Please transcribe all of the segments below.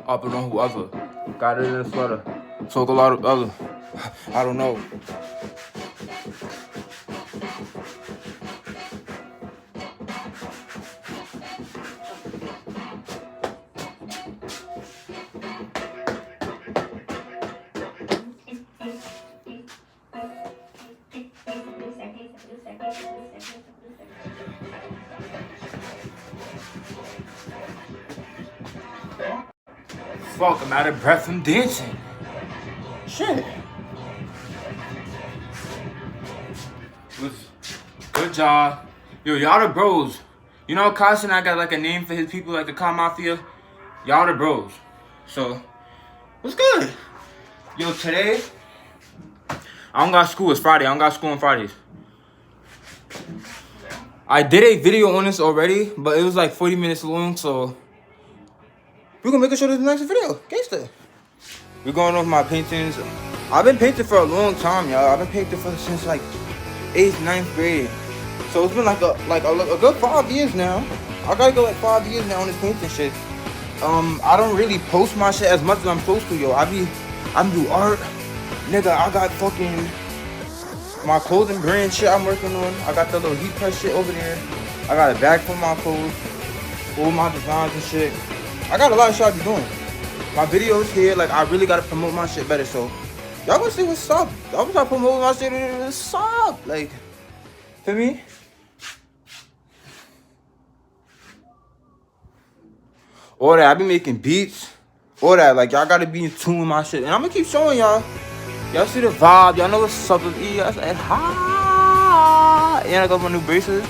I don't know whoever got it in a sweater. Took a lot of other. I don't know. Fuck, I'm out of breath from dancing. Shit. Good job. Yo, y'all the bros. You know, Carson, I got like a name for his people, like the Car Mafia. Y'all the bros. So, what's good? Yo, today, I don't got school. It's Friday. I don't got school on Fridays. I did a video on this already, but it was like 40 minutes long, so we're gonna make sure there's the next video. Gangsta. We're going over my paintings. I've been painting for a long time, y'all. I've been painting since like 8th, 9th grade. So it's been like a good 5 years now. I gotta go like 5 years now on this painting shit. I don't really post my shit as much as I'm supposed to, yo. I do art. Nigga, I got fucking my clothing brand shit I'm working on. I got the little heat press shit over there. I got a bag for my clothes, all my designs and shit. I got a lot of shit I be doing. My videos here, like, I really gotta promote my shit better, so y'all gonna see what's up. Y'all gonna start promoting my shit, what's up? Like, feel me? All that, I be making beats. All that, like, y'all gotta be in tune with my shit. And I'm gonna keep showing y'all. Y'all see the vibe. Y'all know what's up with E. I said, hi. And I got my new braces.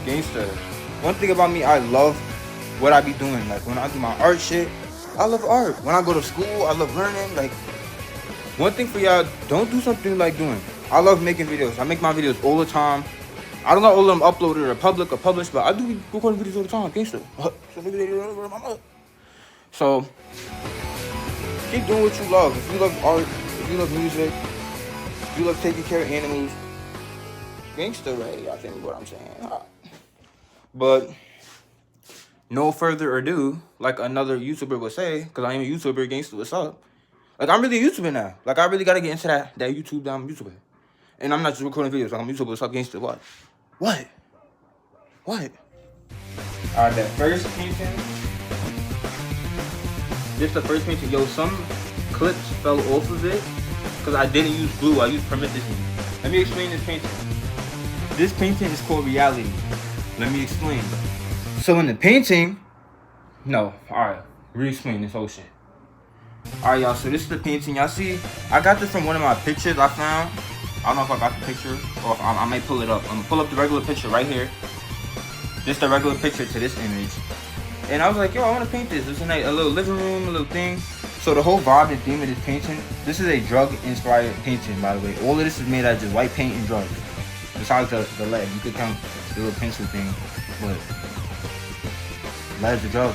Gangster. One thing about me, I love what I be doing. Like, when I do my art shit, I love art. When I go to school, I love learning. Like, one thing for y'all, don't do something like doing. I love making videos. I make my videos all the time. I don't got all of them uploaded or public or published, but I do be recording videos all the time. Gangster. So, keep doing what you love. If you love art, if you love music, if you love taking care of animals, gangster, right? I think what I'm saying. But no further ado, like another YouTuber would say, because I am a YouTuber, gangster, what's up? Like, I'm really a YouTuber now. Like, I really got to get into that YouTube, I'm a YouTuber. And I'm not just recording videos, like, I'm a YouTuber, what's up, gangster, what? What? Alright, that first painting. This is the first painting. Yo, some clips fell off of it because I didn't use glue. I used promethazine. Let me explain this painting. This painting is called Reality. Let me explain. So in the painting, no, alright, re-explain this whole shit. Alright, y'all, so this is the painting. Y'all see, I got this from one of my pictures I found. I don't know if I got the picture or if I might pull it up. I'm gonna pull up the regular picture right here. This is the regular picture to this image. And I was like, yo, I want to paint this. It's a little living room, a little thing. So the whole vibe and theme of this painting, this is a drug-inspired painting, by the way. All of this is made out of just white paint and drugs. Besides the lead. You could count the little pencil thing, but lead's a drug.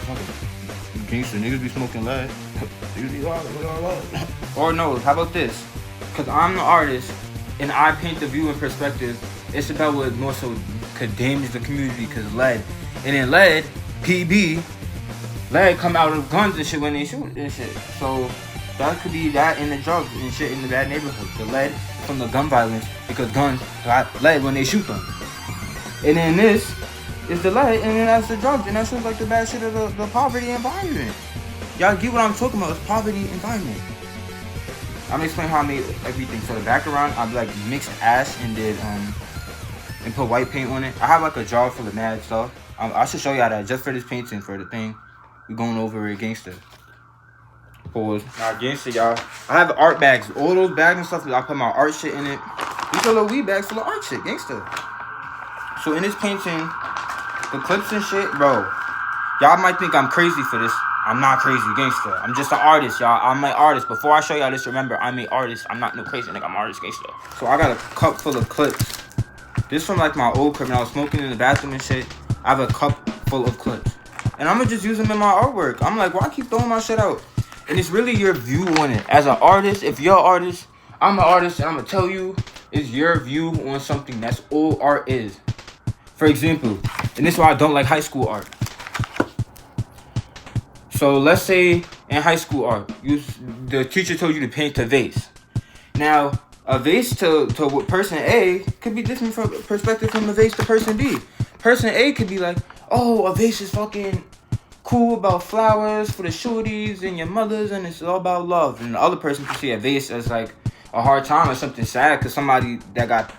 Gangster, niggas be smoking lead. Niggas be all lead. Or no, how about this? Because I'm the artist, and I paint the view in perspective, it's about what more so could damage the community, because lead. And in lead, PB, lead come out of guns and shit when they shoot and shit. So that could be that in the drugs and shit in the bad neighborhood. The lead from the gun violence, because guns got lead when they shoot them. And then this is the lead, and then that's the drugs, and that's just like the bad shit of the poverty environment. Y'all get what I'm talking about? It's poverty environment. I'm gonna explain how I made everything. So the background, I like mixed ash and did and put white paint on it. I have like a jar full of mad stuff. I should show y'all that just for this painting, for the thing. We going over it, gangster. Pause. Now, gangster, y'all. I have art bags. All those bags and stuff, I put my art shit in it. These are little weed bags full of art shit, gangster. So in this painting, the clips and shit, bro. Y'all might think I'm crazy for this. I'm not crazy, gangster. I'm just an artist, y'all. I'm an artist. Before I show y'all this, remember, I'm an artist. I'm not no crazy nigga. I'm an artist, gangster. So I got a cup full of clips. This from like my old crib when I was smoking in the bathroom and shit. I have a cup full of clips. And I'm gonna just use them in my artwork. I'm like, why keep throwing my shit out? And it's really your view on it. As an artist, if you're an artist, I'm an artist, and I'm gonna tell you, it's your view on something. That's all art is. For example, and this is why I don't like high school art. So let's say in high school art, the teacher told you to paint a vase. Now, a vase to person A could be different from perspective from a vase to person B. Person A could be like, oh, a vase is fucking cool about flowers for the shorties and your mothers, and it's all about love. And the other person could see a vase as like a hard time or something sad because somebody that got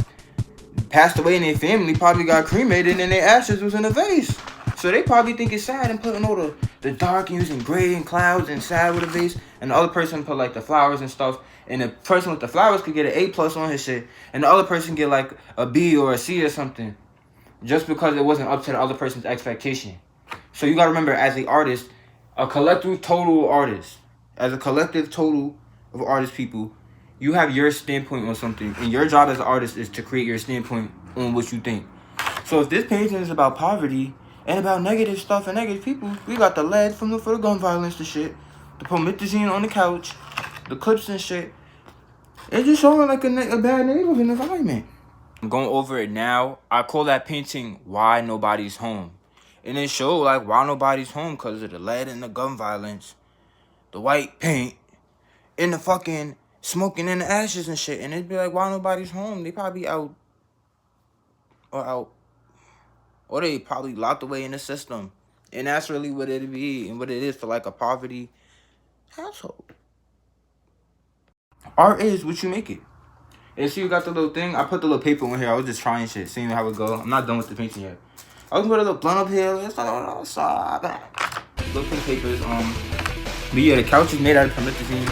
passed away in their family probably got cremated and their ashes was in a vase. So they probably think it's sad and putting all the dark and using gray and clouds and sad with a vase. And the other person put like the flowers and stuff. And the person with the flowers could get an A+ on his shit. And the other person get like a B or a C or something. Just because it wasn't up to the other person's expectation. So you gotta remember, as an artist, a collective total artist, as a collective total of artist people, you have your standpoint on something. And your job as an artist is to create your standpoint on what you think. So if this painting is about poverty and about negative stuff and negative people, we got the lead for the gun violence and shit, the promethazine on the couch, the clips and shit. It's just showing like a bad neighborhood environment. I'm going over it now. I call that painting Why Nobody's Home. And it showed like why nobody's home because of the lead and the gun violence, the white paint, and the fucking smoking and the ashes and shit. And it'd be like, why nobody's home? They probably out. Or they probably locked away in the system. And that's really what it'd be and what it is for like a poverty household. Art is what you make it. And see, you got the little thing. I put the little paper on here. I was just trying shit, seeing how it go. I'm not done with the painting yet. I was gonna put a little blunt up here. It's like, little pink papers. But yeah, the couch is made out of promethazine.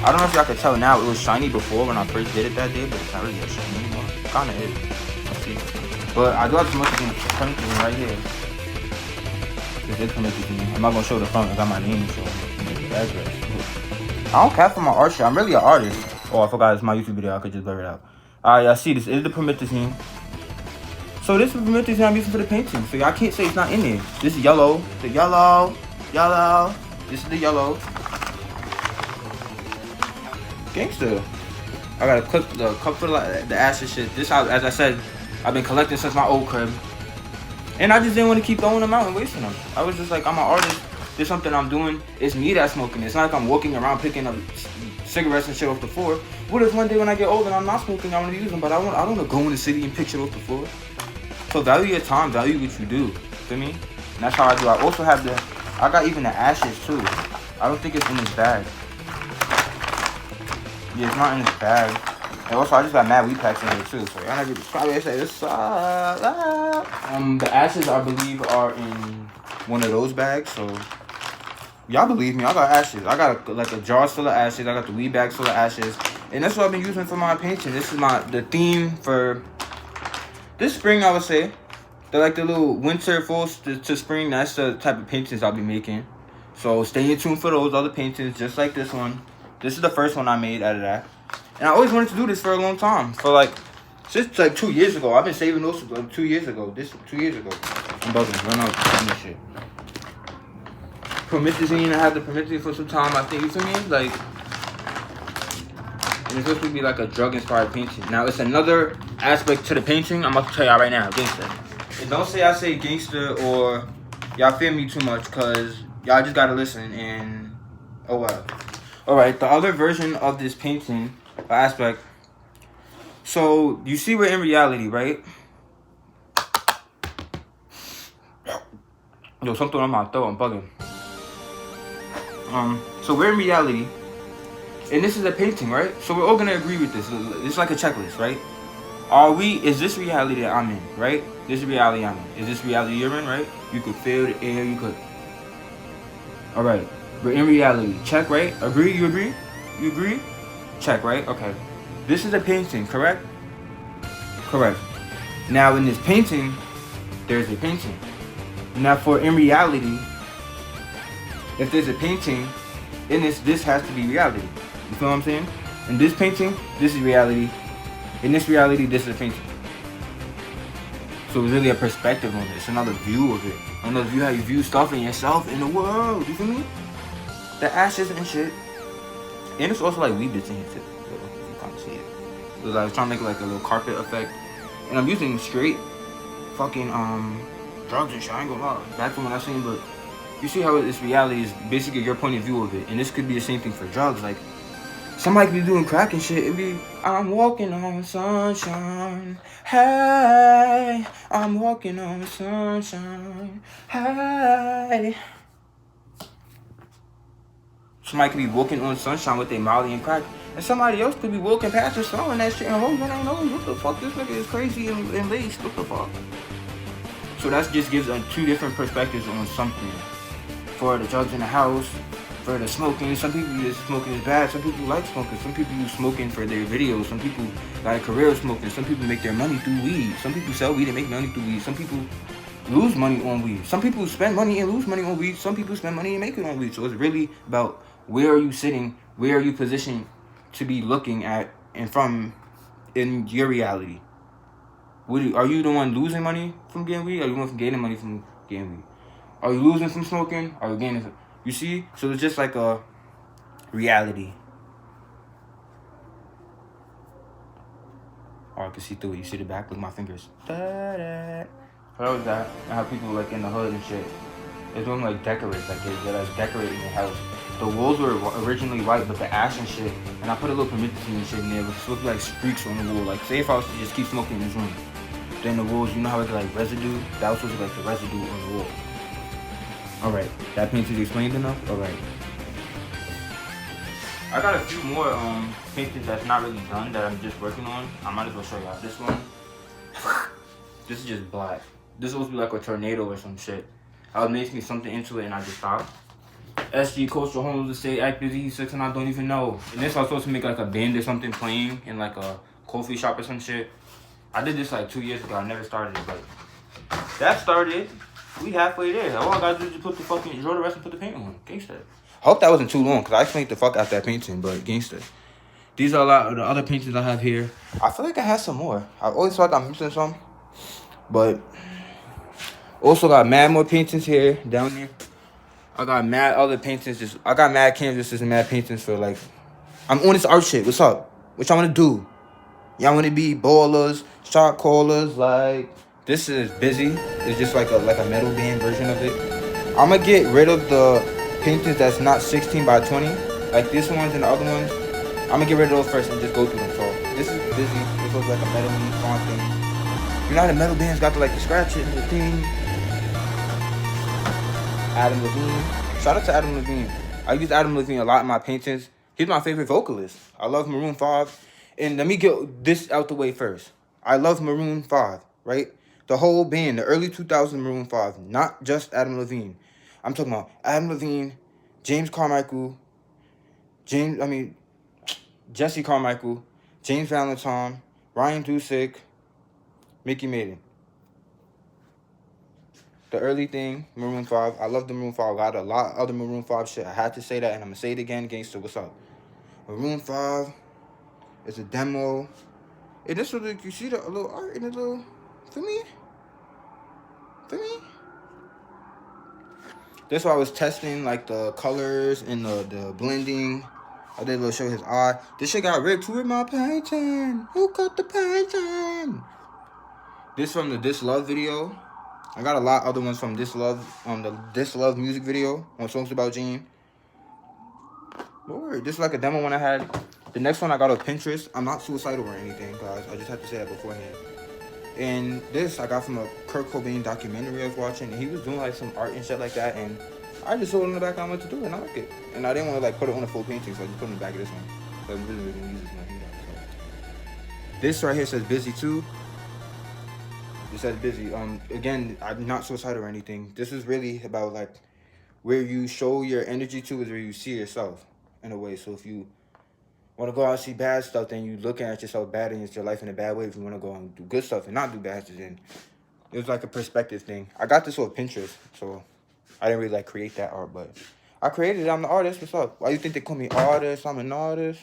I don't know if y'all can tell now. It was shiny before when I first did it that day, but it's not really that shiny anymore. Kinda is. Let's see. But I do have promethazine right here. This is promethazine. I'm not gonna show the front. I got my name showing. The address. I don't care for my art shit. I'm really an artist. Oh, I forgot it's my YouTube video. I could just blur it out. Alright, y'all see this is the promethazine. So this is the promethazine I'm using for the painting. So y'all can't say it's not in there. This is yellow. The yellow. This is the yellow. Gangster. I got a clip the cup for the ashes shit. This, as I said, I've been collecting since my old crib. And I just didn't want to keep throwing them out and wasting them. I was just like, I'm an artist. There's something I'm doing. It's me that's smoking. It's not like I'm walking around picking up cigarettes and shit off the floor. What if one day when I get older and I'm not smoking, I want to use them, but I don't want to go in the city and pick shit off the floor. So value your time, value what you do. Feel me? And that's how I do. I also have I got even the ashes too. I don't think it's in this bag. Yeah, it's not in this bag. And also, I just got mad weed packs in here too. So y'all niggas probably say this. The ashes I believe are in one of those bags. So y'all believe me, I got ashes. I got a jar full of ashes. I got the weed bags full of ashes. And that's what I've been using for my painting. This is the theme for this spring, I would say. They're like the little winter, fall to spring. That's the type of paintings I'll be making. So stay tuned for those other paintings, just like this one. This is the first one I made out of that. And I always wanted to do this for a long time. Since like 2 years ago. I've been saving those for like 2 years ago. 2 years ago. I'm bugging. Run out this shit. Promethazine, I had the promethazine for some time. I think, you feel me? Like, and it's supposed to be like a drug-inspired painting. Now, it's another aspect to the painting. I'm about to tell y'all right now. Gangster. And don't say I say gangster or y'all feel me too much, because y'all just gotta listen and oh well. Alright, the other version of this painting aspect. So you see we're in reality, right? Yo, something on my throat, I'm bugging. So we're in reality. And this is a painting, right? So we're all gonna agree with this. It's like a checklist, right? Is this reality that I'm in, right? This is reality I'm in. Is this reality you're in, right? You could feel the air, you could. Alright, we're in reality. Check, right? Agree, you agree? You agree? Check, right? Okay. This is a painting, correct? Correct. Now in this painting, there's a painting. Now in reality, if there's a painting, in this has to be reality. You feel what I'm saying? In this painting, this is reality. In this reality, this is a painting. So it's really a perspective on it. It's another view of it. Another view how you view stuff in yourself, in the world. You feel me? The ashes and shit. And it's also like weed bits in here too. If you can't see it. So I was trying to make like a little carpet effect. And I'm using straight fucking drugs and shit. I ain't gonna lie. That's what I seen, but you see how this reality is basically your point of view of it, and this could be the same thing for drugs. Like somebody could be doing crack and shit. It'd be, I'm walking on sunshine. Hey, I'm walking on sunshine. Hey. Somebody could be walking on sunshine with their Molly and crack, and somebody else could be walking past and smelling that shit, and hoes don't know what the fuck, this nigga is crazy and laced. What the fuck? So that just gives two different perspectives on something. For the drugs in the house, for the smoking, some people use smoking is bad, some people like smoking, some people use smoking for their videos, some people got a career of smoking, some people make their money through weed, some people sell weed and make money through weed, some people lose money on weed, some people spend money and lose money on weed, some people spend money and make it on weed. So it's really about where are you sitting, where are you positioned to be looking at and from in your reality. Are you the one losing money from getting weed, or are you the one gaining money from getting weed? Are you losing from smoking? Are you gaining from... You see? So it's just like a reality. Oh, I can see through it. You see the back? Look at my fingers. Da-da. How was that? And how people like in the hood and shit. It's doing like decorate. Like they're like decorating your house. The walls were originally white, but the ash and shit. And I put a little promethazine and shit in there. It looked like streaks on the wall. Like say if I was to just keep smoking in this room. Then the walls, you know how it's like residue? That was supposed to be like the residue on the wall. Alright, that painting explained enough? Alright. I got a few more paintings that's not really done that I'm just working on. I might as well show y'all this one. This is just black. This is supposed to be like a tornado or some shit. I was making something into it and I just stopped. SG Coastal Homes Estate Active E6 and I don't even know. And this I was supposed to make like a band or something playing in like a coffee shop or some shit. I did this like 2 years ago. I never started it, but that started. We halfway there. All I gotta do is just put the fucking draw the rest and put the paint on. Gangsta. Hope that wasn't too long because I explained the fuck out that painting, but gangsta. These are a lot of the other paintings I have here. I feel like I had some more. I always feel like I'm missing some, but also got mad more paintings here down there. I got mad other paintings. I got mad canvases and mad paintings for like. I'm on this art shit. What's up? What y'all wanna do? Y'all wanna be ballers, shot callers, like. This is busy. It's just like a metal band version of it. I'm gonna get rid of the paintings that's not 16 by 20, like this ones and the other ones. I'm gonna get rid of those first and just go through them. So this is busy. This looks like a metal font thing. You know how the metal bands got the scratch it and the thing. Adam Levine. Shout out to Adam Levine. I use Adam Levine a lot in my paintings. He's my favorite vocalist. I love Maroon 5. And let me get this out the way first. I love Maroon 5, right? The whole band, the early 2000s Maroon 5, not just Adam Levine. I'm talking about Adam Levine, James Carmichael, Jesse Carmichael, James Valentine, Ryan Dusick, Mickey Maiden. The early thing, Maroon 5. I love the Maroon 5. I got a lot of other Maroon 5 shit. I had to say that, and I'm going to say it again. Gangsta, what's up? Maroon 5 is a demo. And this was, you see the little art in the little, for me? This why I was testing like the colors and the blending. I did a little show his eye. This shit got ripped. Who with my painting? Who cut the painting? This from the This Love video. I got a lot of other ones from This Love on the This Love music video on Songs About Gene. Lord, this is like a demo one I had. The next one I got on Pinterest. I'm not suicidal or anything, guys. I just have to say that beforehand. And this I got from a Kurt Cobain documentary I was watching, and he was doing like some art and shit like that, and I just saw it in the back and I went to do it, and I like it. And I didn't want to like put it on a full painting, so I just put it in the back of this one. So I'm really gonna use this one here. So. This right here says busy too. It says busy. Again, I'm not suicidal or anything. This is really about like where you show your energy to is where you see yourself in a way. So if you want to go out and see bad stuff, then you looking at yourself bad and it's your life in a bad way. If you want to go and do good stuff and not do bad stuff, then it was like a perspective thing. I got this on Pinterest, so I didn't really like create that art, but I created it. I'm the artist. What's up? Why you think they call me artist? I'm an artist.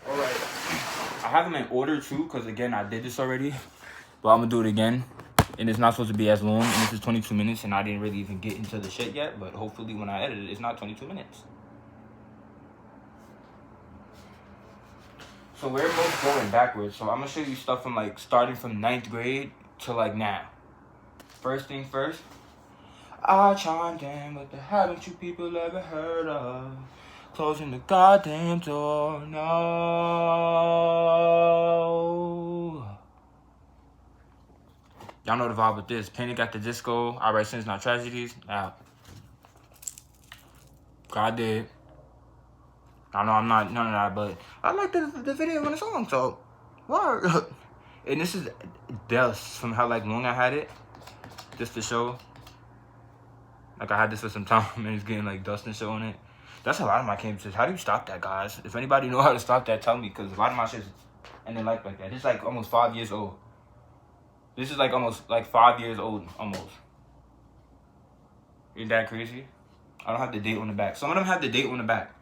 All right. I have them in order too, because again, I did this already, but I'm gonna do it again. And it's not supposed to be as long, and this is 22 minutes, and I didn't really even get into the shit yet, but hopefully when I edit it, it's not 22 minutes. So we're both going backwards. So I'm gonna show you stuff from like starting from 9th grade to like now. First thing first, I chimed in with the haven't you people ever heard of closing the goddamn door? No. Y'all know the vibe with this. Panic at the Disco. Alright, Sins Not Tragedies. Now, God did. I know I'm not none of that, but I like the video and the song, so word. And this is dust from how like long I had it, just to show. Like I had this for some time and it's getting like dust and shit on it. That's a lot of my campuses. How do you stop that, guys? If anybody know how to stop that, tell me, because a lot of my shit and then like that. It's like almost 5 years old. This is like almost like 5 years old, almost. Isn't that crazy? I don't have the date on the back. Some of them have the date on the back.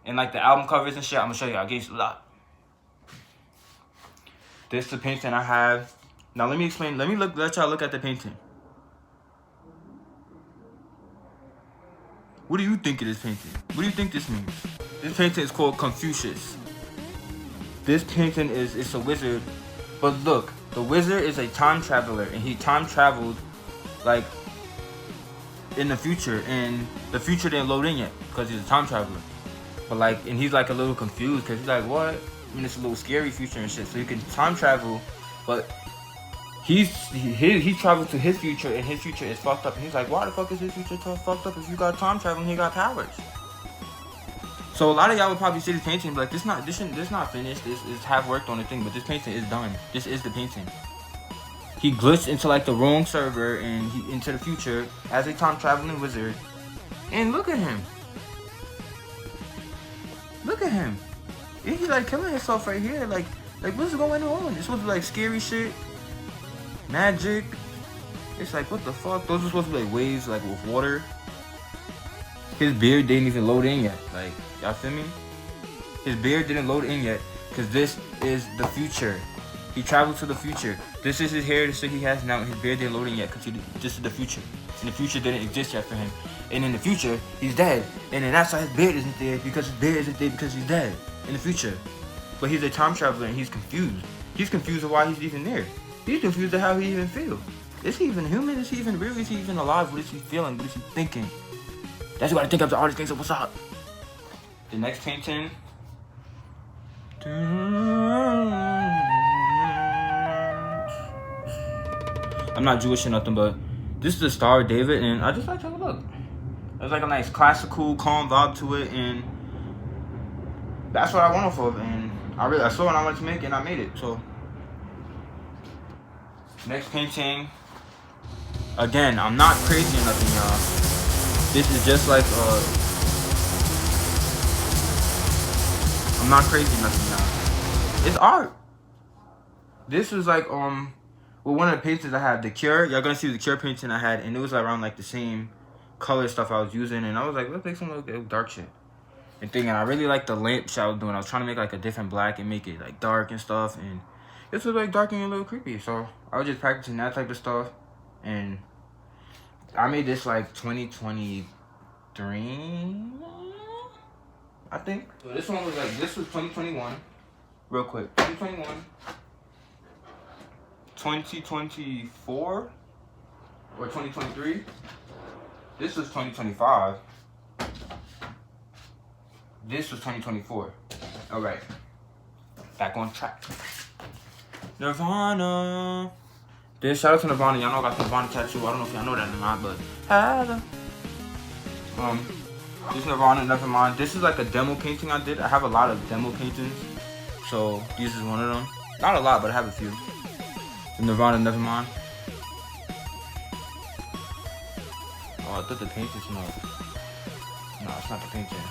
And like the album covers and shit, I'm gonna show you. I gave you a lot. This is the painting I have. Now let me explain. Let y'all look at the painting. What do you think of this painting? What do you think this means? This painting is called Confucius. This painting it's a wizard. But look, the wizard is a time traveler, and he time traveled like in the future, and the future didn't load in yet because he's a time traveler. But like, and he's like a little confused because he's like, what? I mean, it's a little scary future and shit. So you can time travel, but he traveled to his future, and his future is fucked up. And he's like, why the fuck is his future fucked up if you got time travel and he got powers? So a lot of y'all would probably see this painting like, this not finished. This is half worked on the thing, but this painting is done. This is the painting. He glitched into like the wrong server and he into the future as a time traveling wizard. And look at him. Look at him. He's like killing himself right here. Like what's going on? It's supposed to be like scary shit. Magic. It's like, what the fuck? Those are supposed to be like waves like with water. His beard didn't even load in yet. Like, y'all feel me? His beard didn't load in yet because this is the future. He traveled to the future. This is his hair, the shit he has now. His beard didn't load in yet because this is the future. And the future didn't exist yet for him. And in the future, he's dead. And then that's why his beard isn't there, because his beard isn't there because he's dead in the future. But he's a time traveler and he's confused. He's confused of why he's even there. He's confused of how he even feels. Is he even human? Is he even real? Is he even alive? What is he feeling? What is he thinking? That's what I think of the artist thinks of. What's up? The next painting. I'm not Jewish or nothing, but this is the Star of David, and I just like to take a look. There's like a nice classical, calm vibe to it, and that's what I went off of. And I saw what I wanted to make, and I made it. So next painting. Again, I'm not crazy or nothing, y'all. This is just like I'm not crazy or nothing, y'all. It's art. This was like well, one of the paintings I had, The Cure. Y'all gonna see the Cure painting I had, and it was around like the same color stuff I was using, and I was like, let's make some dark shit. And thinking I really like the lamp shit I was doing. I was trying to make like a different black and make it like dark and stuff, and this was like dark and a little creepy. So I was just practicing that type of stuff, and I made this like 2023, I think. So this one was like, this was 2021. Real quick, 2021. 2024 or 2023. This was 2025. This was 2024. All right, back on track. Nirvana. This, shout out to Nirvana. Y'all know I got the Nirvana tattoo. I don't know if y'all know that or not, but this Nirvana, Nevermind. This is like a demo painting I did. I have a lot of demo paintings, so this is one of them. Not a lot, but I have a few. The Nirvana, Nevermind. Oh, I thought the painting smelled. No, it's not the painting.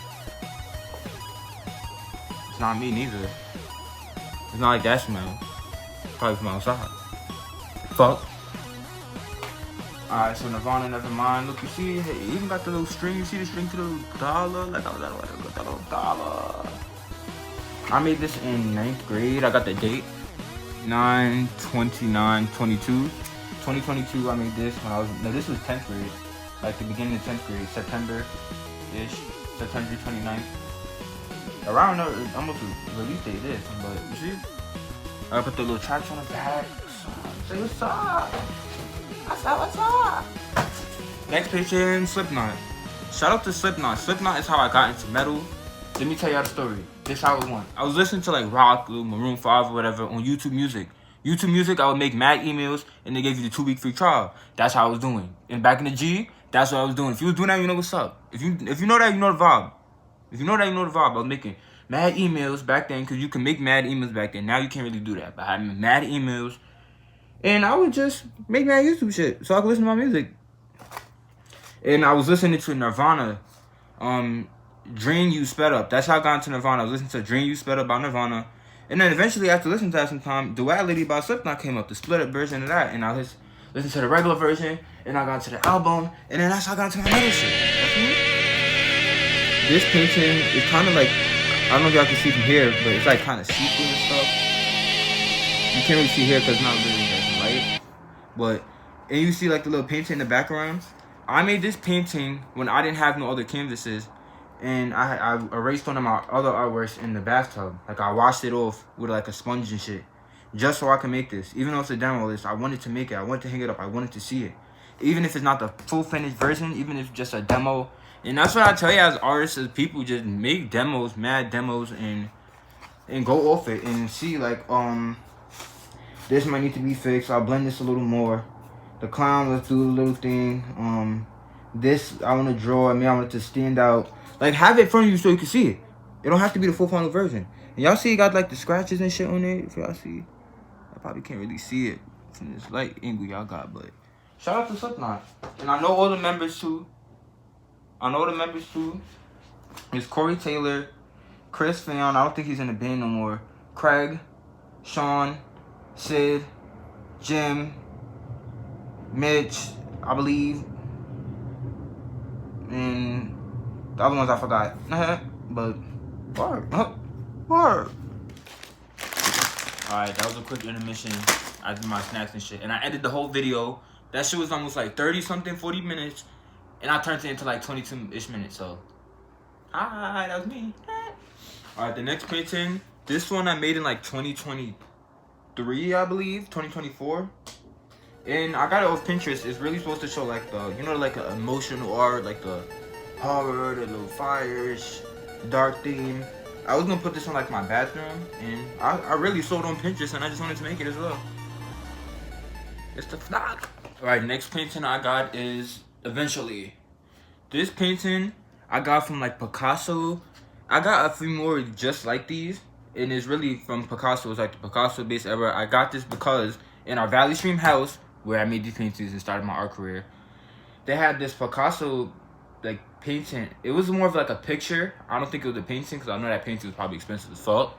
It's not me neither. It's not like that smell. Probably from outside. Fuck. Alright, so Nirvana, Nevermind. Look, you see, it even got the little string. You see the string to the dollar? Like, I got that little dollar. I made this in 9th grade. I got the date. 9/29/22. 2022, I made this when I was, no, this was 10th grade. Like the beginning of 10th grade, September-ish. September 29th. Around almost the release date is, but you see? I put the little tracks on the back. Say what's up. What's up? Next painting, Slipknot. Shout out to Slipknot. Slipknot is how I got into metal. Let me tell y'all the story. This how it went. I was listening to like rock, Maroon 5 or whatever on YouTube Music. YouTube Music, I would make mad emails and they gave you the 2-week free trial. That's how I was doing. And back in the G, that's what I was doing. If you was doing that, you know what's up. If you know that, you know the vibe. If you know that, you know the vibe. I was making mad emails back then because you can make mad emails back then. Now you can't really do that. But I had mad emails. And I would just make mad YouTube shit so I could listen to my music. And I was listening to Nirvana. Drain You Sped Up. That's how I got into Nirvana. I was listening to Drain You Sped Up by Nirvana. And then eventually, after listening to that some time, Duality by Slipknot came up, the split up version of that. And I listened to the regular version, and I got into the album, and then that's how I got into my metal shit. This painting is kind of like, I don't know if y'all can see from here, but it's like kind of see-through and stuff. You can't really see here because it's not really that light. But, and you see like the little painting in the background. I made this painting when I didn't have no other canvases. And I erased one of my other artworks in the bathtub. Like, I washed it off with, like, a sponge and shit. Just so I can make this. Even though it's a demo list, I wanted to make it. I wanted to hang it up. I wanted to see it. Even if it's not the full finished version. Even if it's just a demo. And that's what I tell you as artists, as people. Just make demos, mad demos, and go off it. And see, like, this might need to be fixed. I'll blend this a little more. The clown, let's do a little thing. This, I want to draw. I mean, I want it to stand out. Like, have it in front of you so you can see it. It don't have to be the full final version. And y'all see it got, like, the scratches and shit on it. If y'all see, I probably can't really see it from this light angle y'all got. But shout out to Slipknot. And I know all the members, too. It's Corey Taylor, Chris Fayon. I don't think he's in the band no more. Craig, Sean, Sid, Jim, Mitch, I believe. And the other ones I forgot. But, word. Alright, that was a quick intermission. I did my snacks and shit. And I edited the whole video. That shit was almost like 30-something, 40 minutes. And I turned it into like 22-ish minutes. So, hi, that was me. Alright, the next painting. This one I made in like 2023, I believe. 2024. And I got it off Pinterest. It's really supposed to show like the, you know, like an emotional art, like the horror, the little fires, dark theme. I was gonna put this on like my bathroom, and I really saw it on Pinterest, and I just wanted to make it as well. It's the flock. Alright, next painting I got is Eventually. This painting I got from like Picasso. I got a few more just like these, and it's really from Picasso. It's like the Picasso based era. I got this because in our Valley Stream house, where I made these paintings and started my art career, they had this Picasso like painting. It was more of like a picture. I don't think it was a painting because I know that painting was probably expensive as fuck.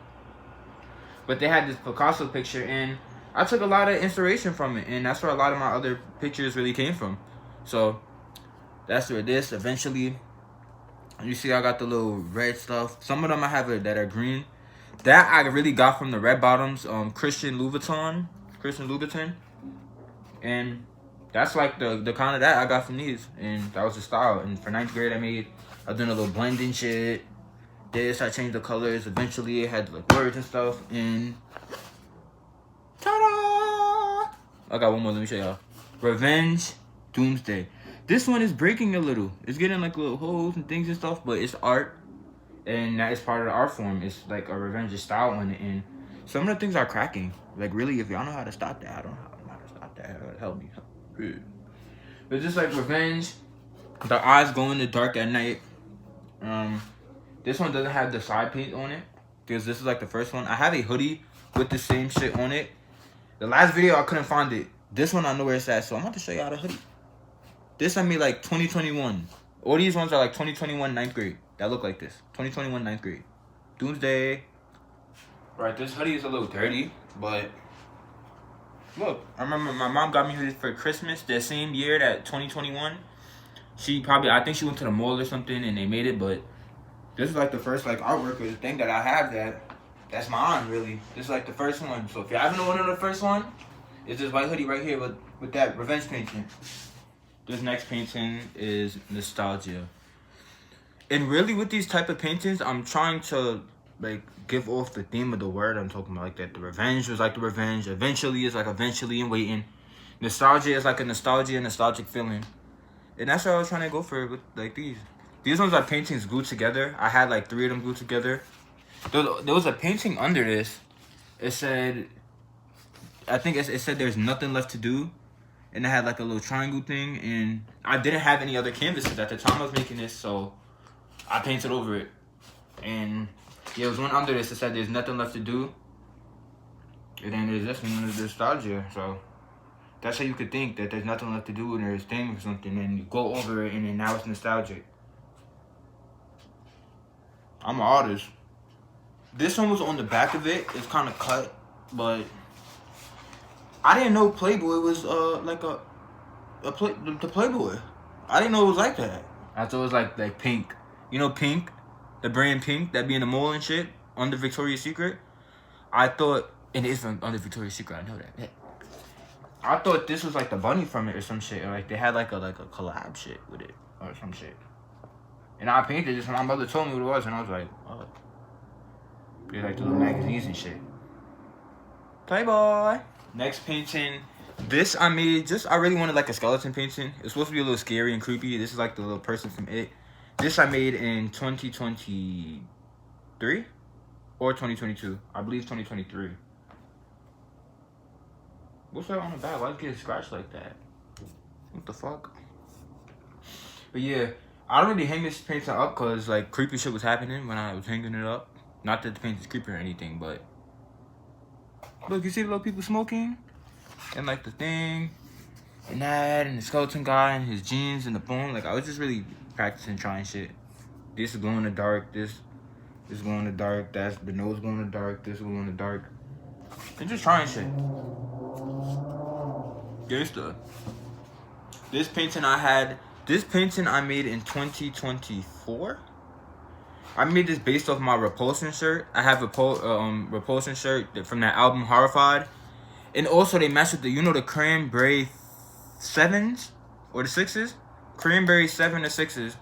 But they had this Picasso picture, and I took a lot of inspiration from it, and that's where a lot of my other pictures really came from. So that's where this Eventually. You see I got the little red stuff. Some of them I have that are green. That I really got from the Red Bottoms, Christian Louboutin. And that's like the kind of that I got from these. And that was the style. And for 9th grade I done a little blending shit. This, I changed the colors. Eventually it had like words and stuff. And ta-da! I got one more, let me show y'all. Revenge Doomsday. This one is breaking a little. It's getting like little holes and things and stuff, but it's art. And that is part of the art form. It's like a revenge style on it. And some of the things are cracking. Like really, if y'all know how to stop that, I don't know how to stop that. Help me. But just like revenge, the eyes glow in the dark at night. This one doesn't have the side paint on it, because this is like the first one. I have a hoodie with the same shit on it. The last video I couldn't find it. This one I know where it's at, so I'm about to show y'all the hoodie. This I made like 2021. All these ones are like 2021 9th grade. That look like this. 2021 9th grade. Doomsday. Right, this hoodie is a little dirty, but look, I remember my mom got me this for Christmas that same year, that 2021. I think she went to the mall or something and they made it, but this is like the first like artwork or the thing that I have that's mine really. This is like the first one. So if you haven't known the first one, it's this white hoodie right here with that revenge painting. This next painting is Nostalgia. And really with these type of paintings, I'm trying to like give off the theme of the word I'm talking about. Like that the revenge was like the revenge. Eventually is like eventually and waiting. Nostalgia is like a nostalgic feeling. And that's what I was trying to go for with like these. These ones are paintings glued together. I had like 3 of them glued together. There was a painting under this. It said, I think it said there's nothing left to do. And it had like a little triangle thing. And I didn't have any other canvases at the time I was making this. So I painted over it. And yeah, there was one under this that said there's nothing left to do. And then there's this one, there's nostalgia. So that's how you could think that there's nothing left to do and there's things or something, and you go over it and then now it's nostalgic. I'm an artist. This one was on the back of it. It's kind of cut, but I didn't know Playboy was like the Playboy. I didn't know it was like that. I thought it was like Pink. You know Pink? The brand Pink that be in the mall and shit under Victoria's Secret. I thought, and it is from under Victoria's Secret, I know that. Yeah. I thought this was like the bunny from it or some shit. Or like they had like a collab shit with it or some shit. And I painted this and my mother told me what it was and I was like, oh. They like the little magazines and shit. Playboy. Next painting. This I made I really wanted like a skeleton painting. It's supposed to be a little scary and creepy. This is like the little person from It. This I made in 2023 or 2022. I believe 2023. What's that on the back? Why did it get scratched like that? What the fuck? But yeah, I don't really hang this painting up because like creepy shit was happening when I was hanging it up. Not that the painting's creepy or anything, but look, you see the little people smoking? And like the thing, and that, and the skeleton guy, and his jeans, and the bone. Like I was just really practicing trying shit. This is glow in the dark, this is glow in the dark, that's the nose glow in the dark, this is glow in the dark. And just trying shit. Gangsta. This painting I made in 2024. I made this based off my Repulsion shirt. I have a Repulsion shirt from that album Horrified. And also they matched with the Cranberry 7s or the 6s? Cranberry 7 or 6s.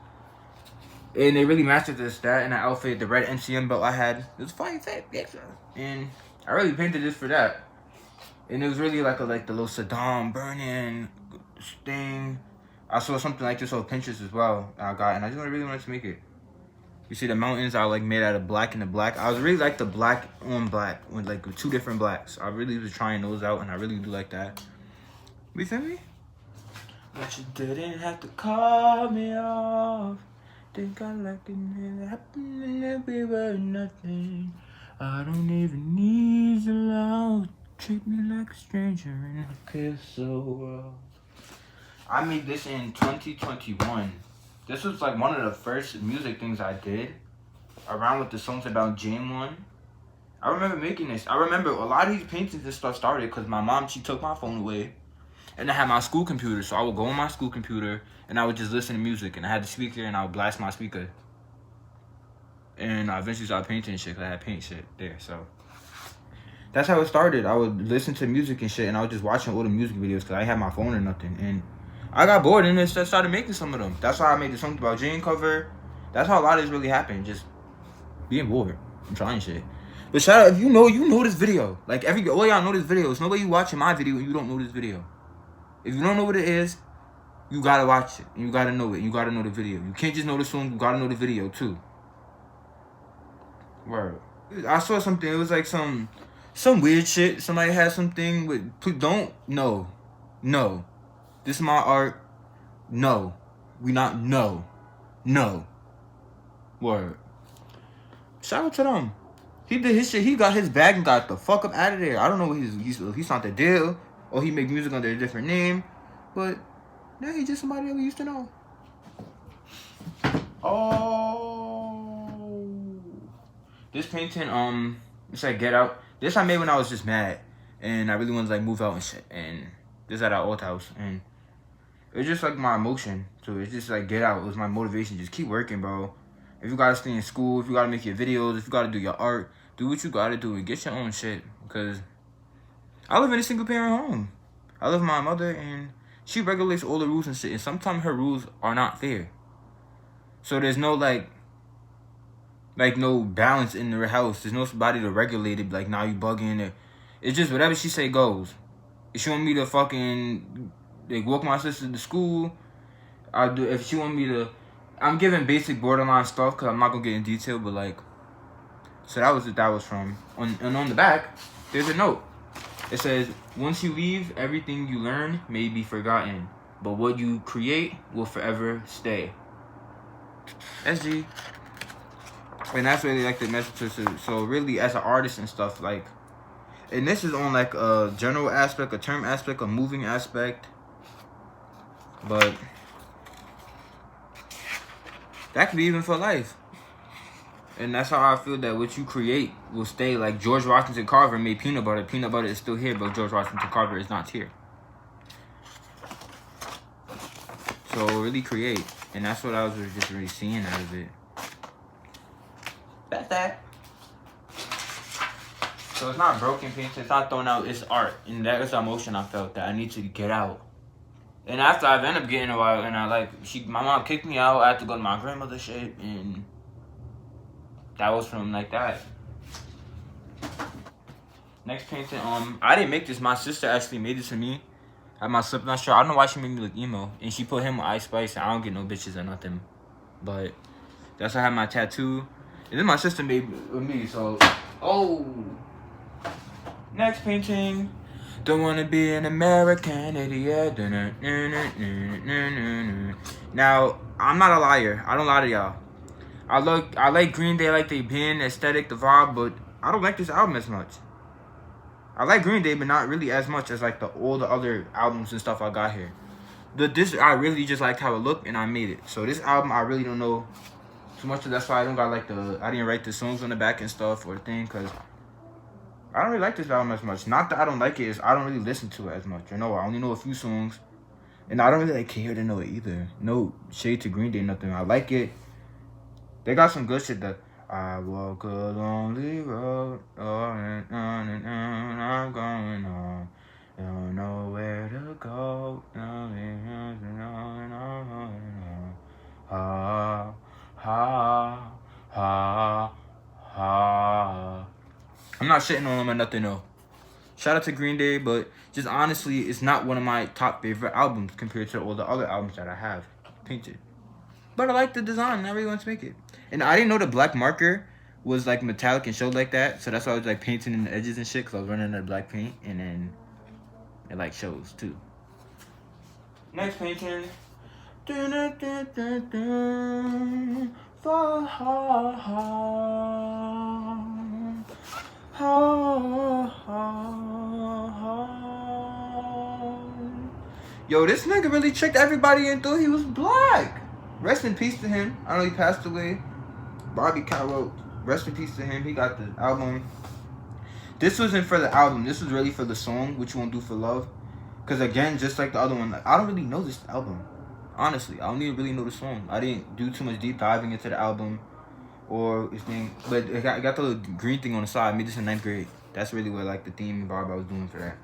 And they really matched with that and that outfit, the red MCM belt I had. It was fine fit, gangsta. And I really painted this for that. And it was really like the little Saddam burning thing. I saw something like this on Pinterest as well. I got, and I just really wanted to make it. You see the mountains are like made out of black and the black. I was really like the black on black with like 2 different blacks. I really was trying those out, and I really do like that. You feel me? But you didn't have to call me off. Think I like it happening and we were nothing. I don't even need your love. Treat me like a stranger and I feel so well. I made this in 2021. This was like one of the first music things I did. Around with the songs about Jane 1. I remember making this. I remember a lot of these paintings and stuff started because my mom, she took my phone away. And I had my school computer. So I would go on my school computer and I would just listen to music. And I had the speaker and I would blast my speaker. And I eventually started painting shit because I had paint shit there. So that's how it started. I would listen to music and shit, and I was just watching all the music videos because I didn't have my phone or nothing. And I got bored and then started making some of them. That's how I made the song about Jane cover. That's how a lot of this really happened. Just being bored and trying shit. But shout out, if you know this video. Like all y'all know this video. There's nobody watching my video and you don't know this video. If you don't know what it is, you gotta watch it. And you gotta know it. You gotta know the video. You can't just know the song, you gotta know the video too. Word. I saw something, it was like some weird shit. Somebody had something with, no. This is my art. No. We not, no. Word. Shout out to them. He did his shit. He got his bag and got the fuck up out of there. I don't know what he's not the deal. Or he make music under a different name. But, yeah, he's just somebody that we used to know. Oh. This painting, it's like Get Out. This I made when I was just mad. And I really wanted to like move out and shit. And this at our old house. And it was just like my emotion. So it's just like Get Out. It was my motivation. Just keep working, bro. If you gotta stay in school, if you gotta make your videos, if you gotta do your art, do what you gotta do and get your own shit. Because I live in a single parent home. I live with my mother and she regulates all the rules and shit. And sometimes her rules are not fair. So there's no like no balance in the house. There's nobody to regulate it. Like, now you bugging it. It's just whatever she say goes. If she want me to fucking like walk my sister to school, I'll do. If she want me to, I'm giving basic borderline stuff because I'm not gonna get in detail. But like, so that was what that was from. And on the back, there's a note. It says, "Once you leave, everything you learn may be forgotten, but what you create will forever stay." SG. And that's really like the message. So really, as an artist and stuff, like, and this is on like a general aspect, a term aspect, a moving aspect, but that could be even for life. And that's how I feel that what you create will stay. Like George Washington Carver made peanut butter. Peanut butter is still here, but George Washington Carver is not here. So really create. And that's what I was just really seeing out of it. That's that. So it's not broken painting. It's not thrown out. It's art. And that is the emotion I felt that I need to get out. And after I've ended up getting a while, and I like, my mom kicked me out. I had to go to my grandmother's shit, and that was from like that. Next painting, I didn't make this. My sister actually made this to me. I had my Slipknot shirt. I don't know why she made me look emo. And she put him with Ice Spice. And I don't get no bitches or nothing. But that's how I had my tattoo. And then my sister made with me, so. Oh. Next painting. Don't wanna be an American idiot. Now, I'm not a liar. I don't lie to y'all. I like Green Day, like they band, aesthetic, the vibe, but I don't like this album as much. I like Green Day, but not really as much as like all the other albums and stuff I got here. This I really just liked how it looked, and I made it. So this album I really don't know too much of. That's why I don't got like I didn't write the songs on the back and stuff or the thing, cause I don't really like this album as much. Not that I don't like it, it's I don't really listen to it as much. You know, I only know a few songs, and I don't really like care to know it either. No shade to Green Day, nothing. I like it. They got some good shit that I walk a lonely road, on and on and on, I'm going on. Don't know where to go. Ha, ha, ha, ha. I'm not shitting on them or nothing, though. Shout out to Green Day, but just honestly, it's not one of my top favorite albums compared to all the other albums that I have painted. But I like the design, and I really want to make it. And I didn't know the black marker was like metallic and showed like that, so that's why I was like painting in the edges and shit, because I was running out of black paint, and then it like shows too. Next painting. Yo, this nigga really tricked everybody and thought he was black. Rest in peace to him. I know he passed away. Bobby Caro, rest in peace to him. He got the album. This wasn't for the album. This was really for the song, What You Won't Do for Love. Because again, just like the other one, I don't really know this album. Honestly, I don't even really know the song. I didn't do too much deep diving into the album or his thing. But it got the little green thing on the side. I made this in 9th grade. That's really what like the theme and vibe I was doing for that.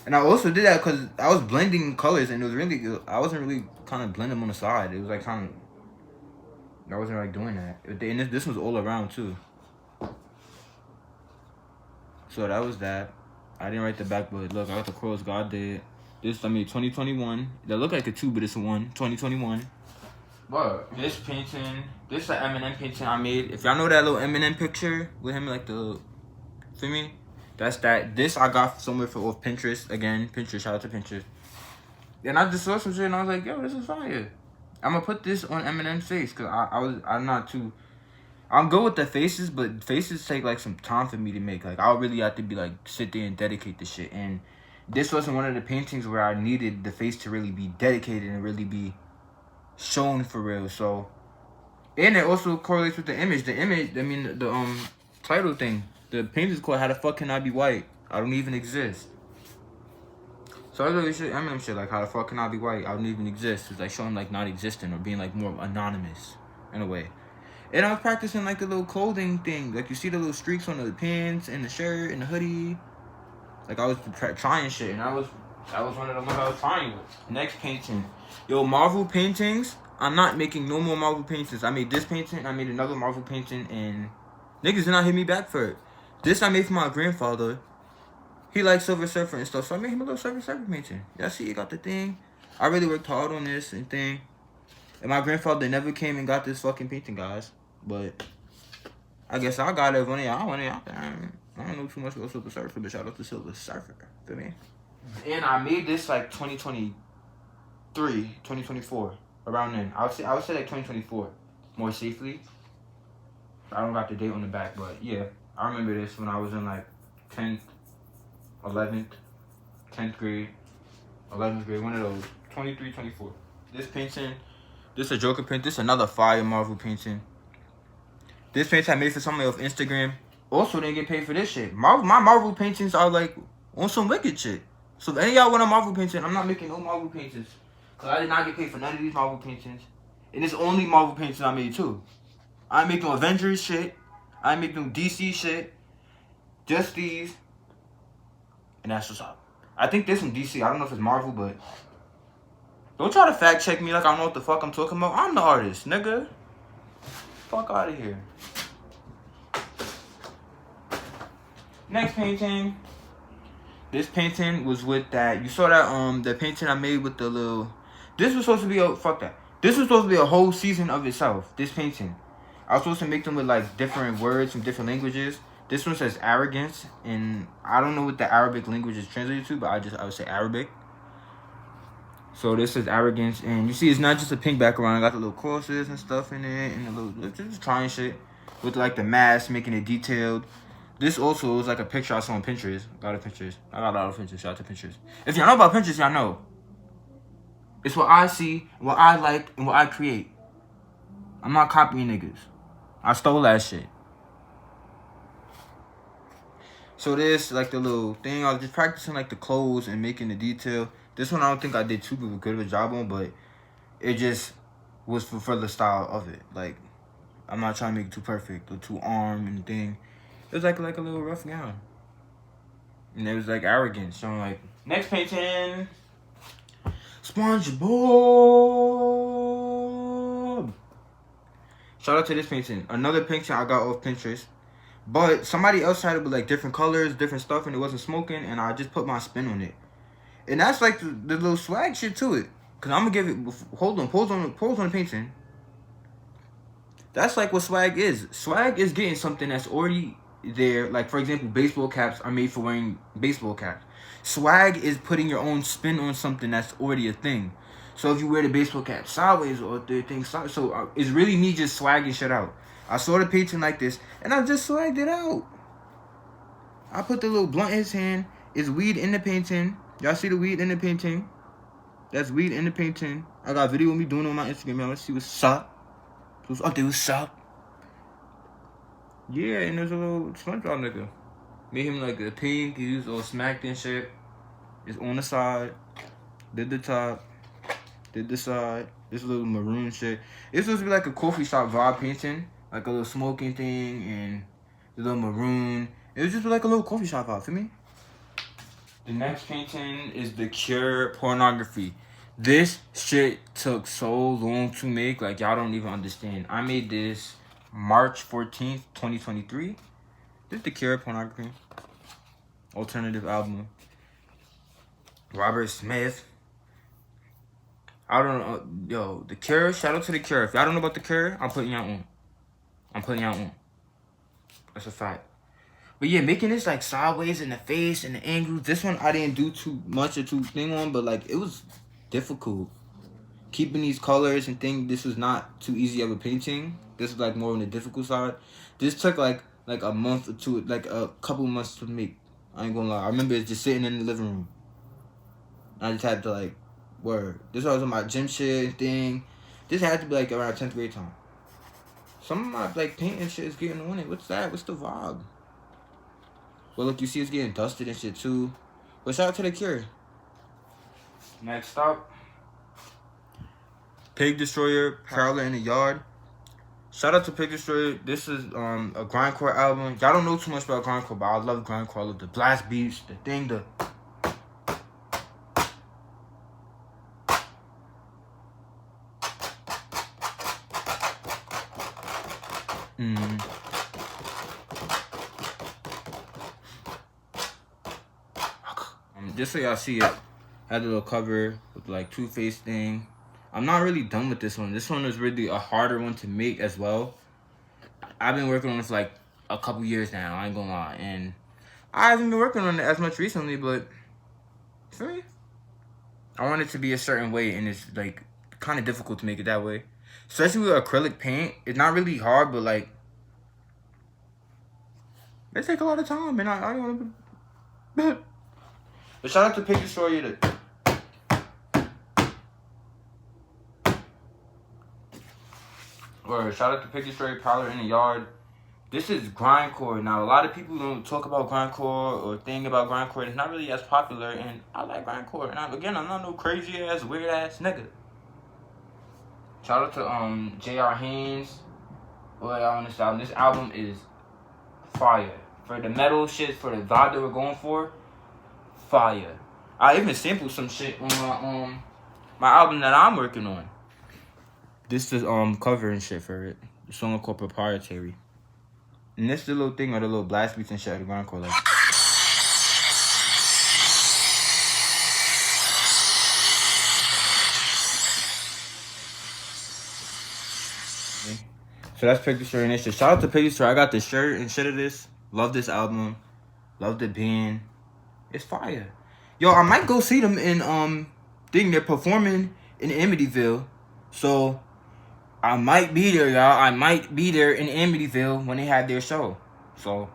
And I also did that because I was blending colors, and it was really, I wasn't really kind of blending them on the side. It was like kind of, I wasn't like doing that. And this was all around too. So that was that. I didn't write the back, but look, I got the cross God did. This, I made 2021. That look like a 2, but it's a 1. 2021. But this painting, this is an Eminem painting I made. If y'all know that little Eminem picture with him like the, feel me? That's that. This I got somewhere off Pinterest. Again, Pinterest. Shout out to Pinterest. And I just saw some shit and I was like, yo, this is fire. I'm gonna put this on Eminem's face because I'm not too. I'm good with the faces, but faces take like some time for me to make. Like I'll really have to be like sit there and dedicate the shit. And this wasn't one of the paintings where I needed the face to really be dedicated and really be shown for real. So, and it also correlates with the image. The image, I mean the title thing. The painting's called How the Fuck Can I Be White? I Don't Even Exist. So I really shit, Eminem shit, like How the Fuck Can I Be White? I Don't Even Exist. It's like showing like not existing or being like more anonymous in a way. And I was practicing like the little clothing thing. Like you see the little streaks on the pants and the shirt and the hoodie. Like I was trying shit, and that was one of the ones I was trying with. Next painting. Yo, Marvel paintings. I'm not making no more Marvel paintings. I made this painting, I made another Marvel painting, and niggas did not hit me back for it. This I made for my grandfather. He likes Silver Surfer and stuff, so I made him a little Silver Surfer painting. Y'all see, he got the thing. I really worked hard on this and thing. And my grandfather never came and got this fucking painting, guys. But I guess I got it when I went out there. I don't know too much about Silver Surfer, but shout out to Silver Surfer. Feel me? And I made this like 2023, 2024, around then. I would say like 2024, more safely. I don't got the date on the back, but yeah, I remember this when I was in like 10th, 11th, 10th grade, 11th grade, one of those, 23, 24. This painting, this is a Joker print. This is another fire Marvel painting. This painting I made for somebody off Instagram. Also didn't get paid for this shit. My Marvel paintings are like on some wicked shit. So if any of y'all want a Marvel painting, I'm not making no Marvel paintings. Cause I did not get paid for none of these Marvel paintings. And it's only Marvel paintings I made too. I ain't make no Avengers shit. I ain't make no DC shit. Just these. And that's what's up. I think there's some DC. I don't know if it's Marvel, but don't try to fact check me like I don't know what the fuck I'm talking about. I'm the artist, nigga. Fuck out of here. Next painting. This painting was with that. You saw that the painting I made with the little. This was supposed to be a fuck that. This was supposed to be a whole season of itself. This painting. I was supposed to make them with like different words from different languages. This one says arrogance, and I don't know what the Arabic language is translated to, but I would say Arabic. So this is arrogance, and you see it's not just a pink background. I got the little crosses and stuff in it, and the little just trying shit with like the mask, making it detailed. This also is like a picture I saw on Pinterest. A lot of Pinterest. I got a lot of Pinterest. Shout out to Pinterest. If y'all know about Pinterest, y'all know. It's what I see, what I like, and what I create. I'm not copying niggas. I stole that shit. So this, like the little thing, I was just practicing like the clothes and making the detail. This one I don't think I did too good of a job on, but it just was for the style of it. Like, I'm not trying to make it too perfect or too arm and thing. It was like a little rough gown. And it was like arrogance. So I'm like, next painting. SpongeBob. Shout out to this painting. Another painting I got off Pinterest. But somebody else had it with like different colors, different stuff, and it wasn't smoking, and I just put my spin on it. And that's like the little swag shit to it. Cause I'm gonna give it, hold on, pose on the painting. That's like what swag is. Swag is getting something that's already there. Like for example, baseball caps are made for wearing baseball caps. Swag is putting your own spin on something that's already a thing. So if you wear the baseball cap sideways or the thing sideways, so it's really me just swagging shit out. I saw the painting like this, and I just swagged it out. I put the little blunt in his hand. It's weed in the painting. Y'all see the weed in the painting? That's weed in the painting. I got a video of me doing it on my Instagram. Y'all let's see what's up. What's up, dude? What's up? Yeah, and there's a little SpongeBob nigga. Made him like a pink. He was all smacked and shit. It's on the side. Did the top. Did the side. This little maroon shit. It's supposed to be like a coffee shop vibe painting. Like a little smoking thing and the little maroon. It was just like a little coffee shop vibe for me. The next painting is The Cure Pornography. This shit took so long to make, like y'all don't even understand. I made this March 14th, 2023. This is The Cure Pornography. Alternative album. Robert Smith. I don't know. Yo, The Cure, shout out to The Cure. If y'all don't know about The Cure, I'm putting y'all on. That's a fact. But yeah, making this like sideways in the face and the angles. This one I didn't do too much or too thing on, but like it was difficult. Keeping these colors and things, this was not too easy of a painting. This is like more on the difficult side. This took like a month or two, like a couple months to make. I ain't gonna lie. I remember it's just sitting in the living room. I just had to like, word. This was on my gym shit and thing. This had to be like around 10th grade time. Some of my like painting shit is getting on it. What's that? What's the vibe? Well, look, you see it's getting dusted and shit too. But shout out to The Cure. Next up, Pig Destroyer, Prowler in the Yard. Shout out to Pig Destroyer. This is a grindcore album. Y'all don't know too much about grindcore, but I love grindcore. I love the blast beats, the thing, the. just so y'all see it, had a little cover with like two-face thing. I'm not really done with this one. This one is really a harder one to make as well. I've been working on it for like a couple years now, I ain't gonna lie. And I haven't been working on it as much recently, but for me, I want it to be a certain way, and it's like kind of difficult to make it that way. Especially with acrylic paint. It's not really hard, but like it takes a lot of time, and I don't want to. But shout out to Picture Story. Or shout out to Picture Story Parlor in the Yard. This is grindcore. Now, a lot of people don't talk about grindcore or think about grindcore. It's not really as popular, and I like grindcore. And again, I'm not no crazy ass, weird ass nigga. Shout out to J.R. Haynes. Well, on this album. This album is fire. For the metal shit, for the vibe that we're going for, fire. I even sampled some shit on my album that I'm working on. This is cover and shit for it. The song called Proprietary. And this is the little thing or the little blast beats and shit at the grindcore like. So that's Picture Story and this shit. Shout out to Picture Story. I got the shirt and shit of this. Love this album. Love the band. It's fire. Yo, I might go see them in they're performing in Amityville. So I might be there, y'all. I might be there in Amityville when they had their show. So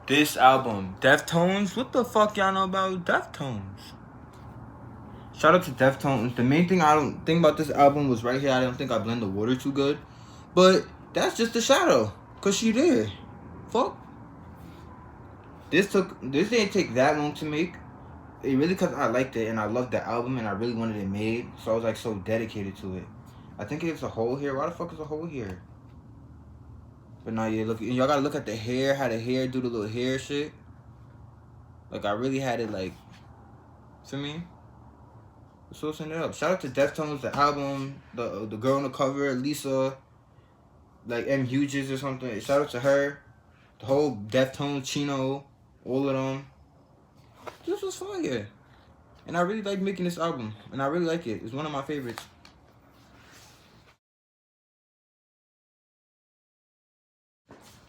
this album, Deftones. What the fuck y'all know about Deftones? Shout out to Deftones. The main thing I don't think about this album was right here. I don't think I blend the water too good. But that's just the shadow. Cause she did. Fuck. This didn't take that long to make. It really cause I liked it and I loved the album and I really wanted it made. So I was like so dedicated to it. I think it's a hole here. Why the fuck is a hole here? But now yeah, look, y'all gotta look at the hair, how the hair do the little hair shit. Like I really had it like, for me. So send it up. Shout out to Deftones, the album, the girl on the cover, Lisa, like M. Hughes or something. Shout out to her. The whole Deftones, Chino, all of them. This was fire. And I really like making this album. And I really like it. It's one of my favorites.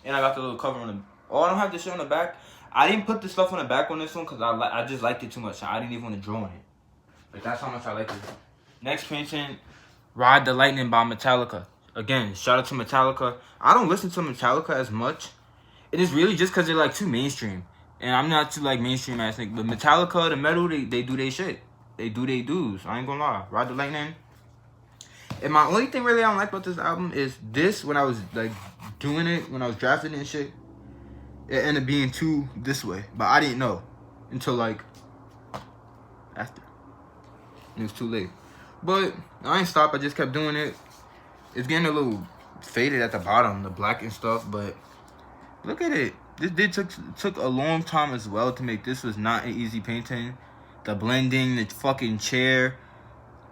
And I got the little cover on the... Oh, I don't have the shit on the back. I didn't put the stuff on the back on this one because I just liked it too much. I didn't even want to draw on it. But that's how much I like it. Next painting, Ride the Lightning by Metallica. Again, shout out to Metallica. I don't listen to Metallica as much. It is really just because they're like too mainstream. And I'm not too like mainstream ass nigga. But Metallica, the metal, they do their shit. They do their dudes. I ain't gonna lie. Ride the Lightning. And my only thing really I don't like about this album is this, when I was like doing it, when I was drafting it and shit, it ended up being too this way. But I didn't know until like after. It was too late. But I ain't stopped. I just kept doing it. It's getting a little faded at the bottom, the black and stuff. But look at it. This took a long time as well to make. This was not an easy painting. The blending, the fucking chair,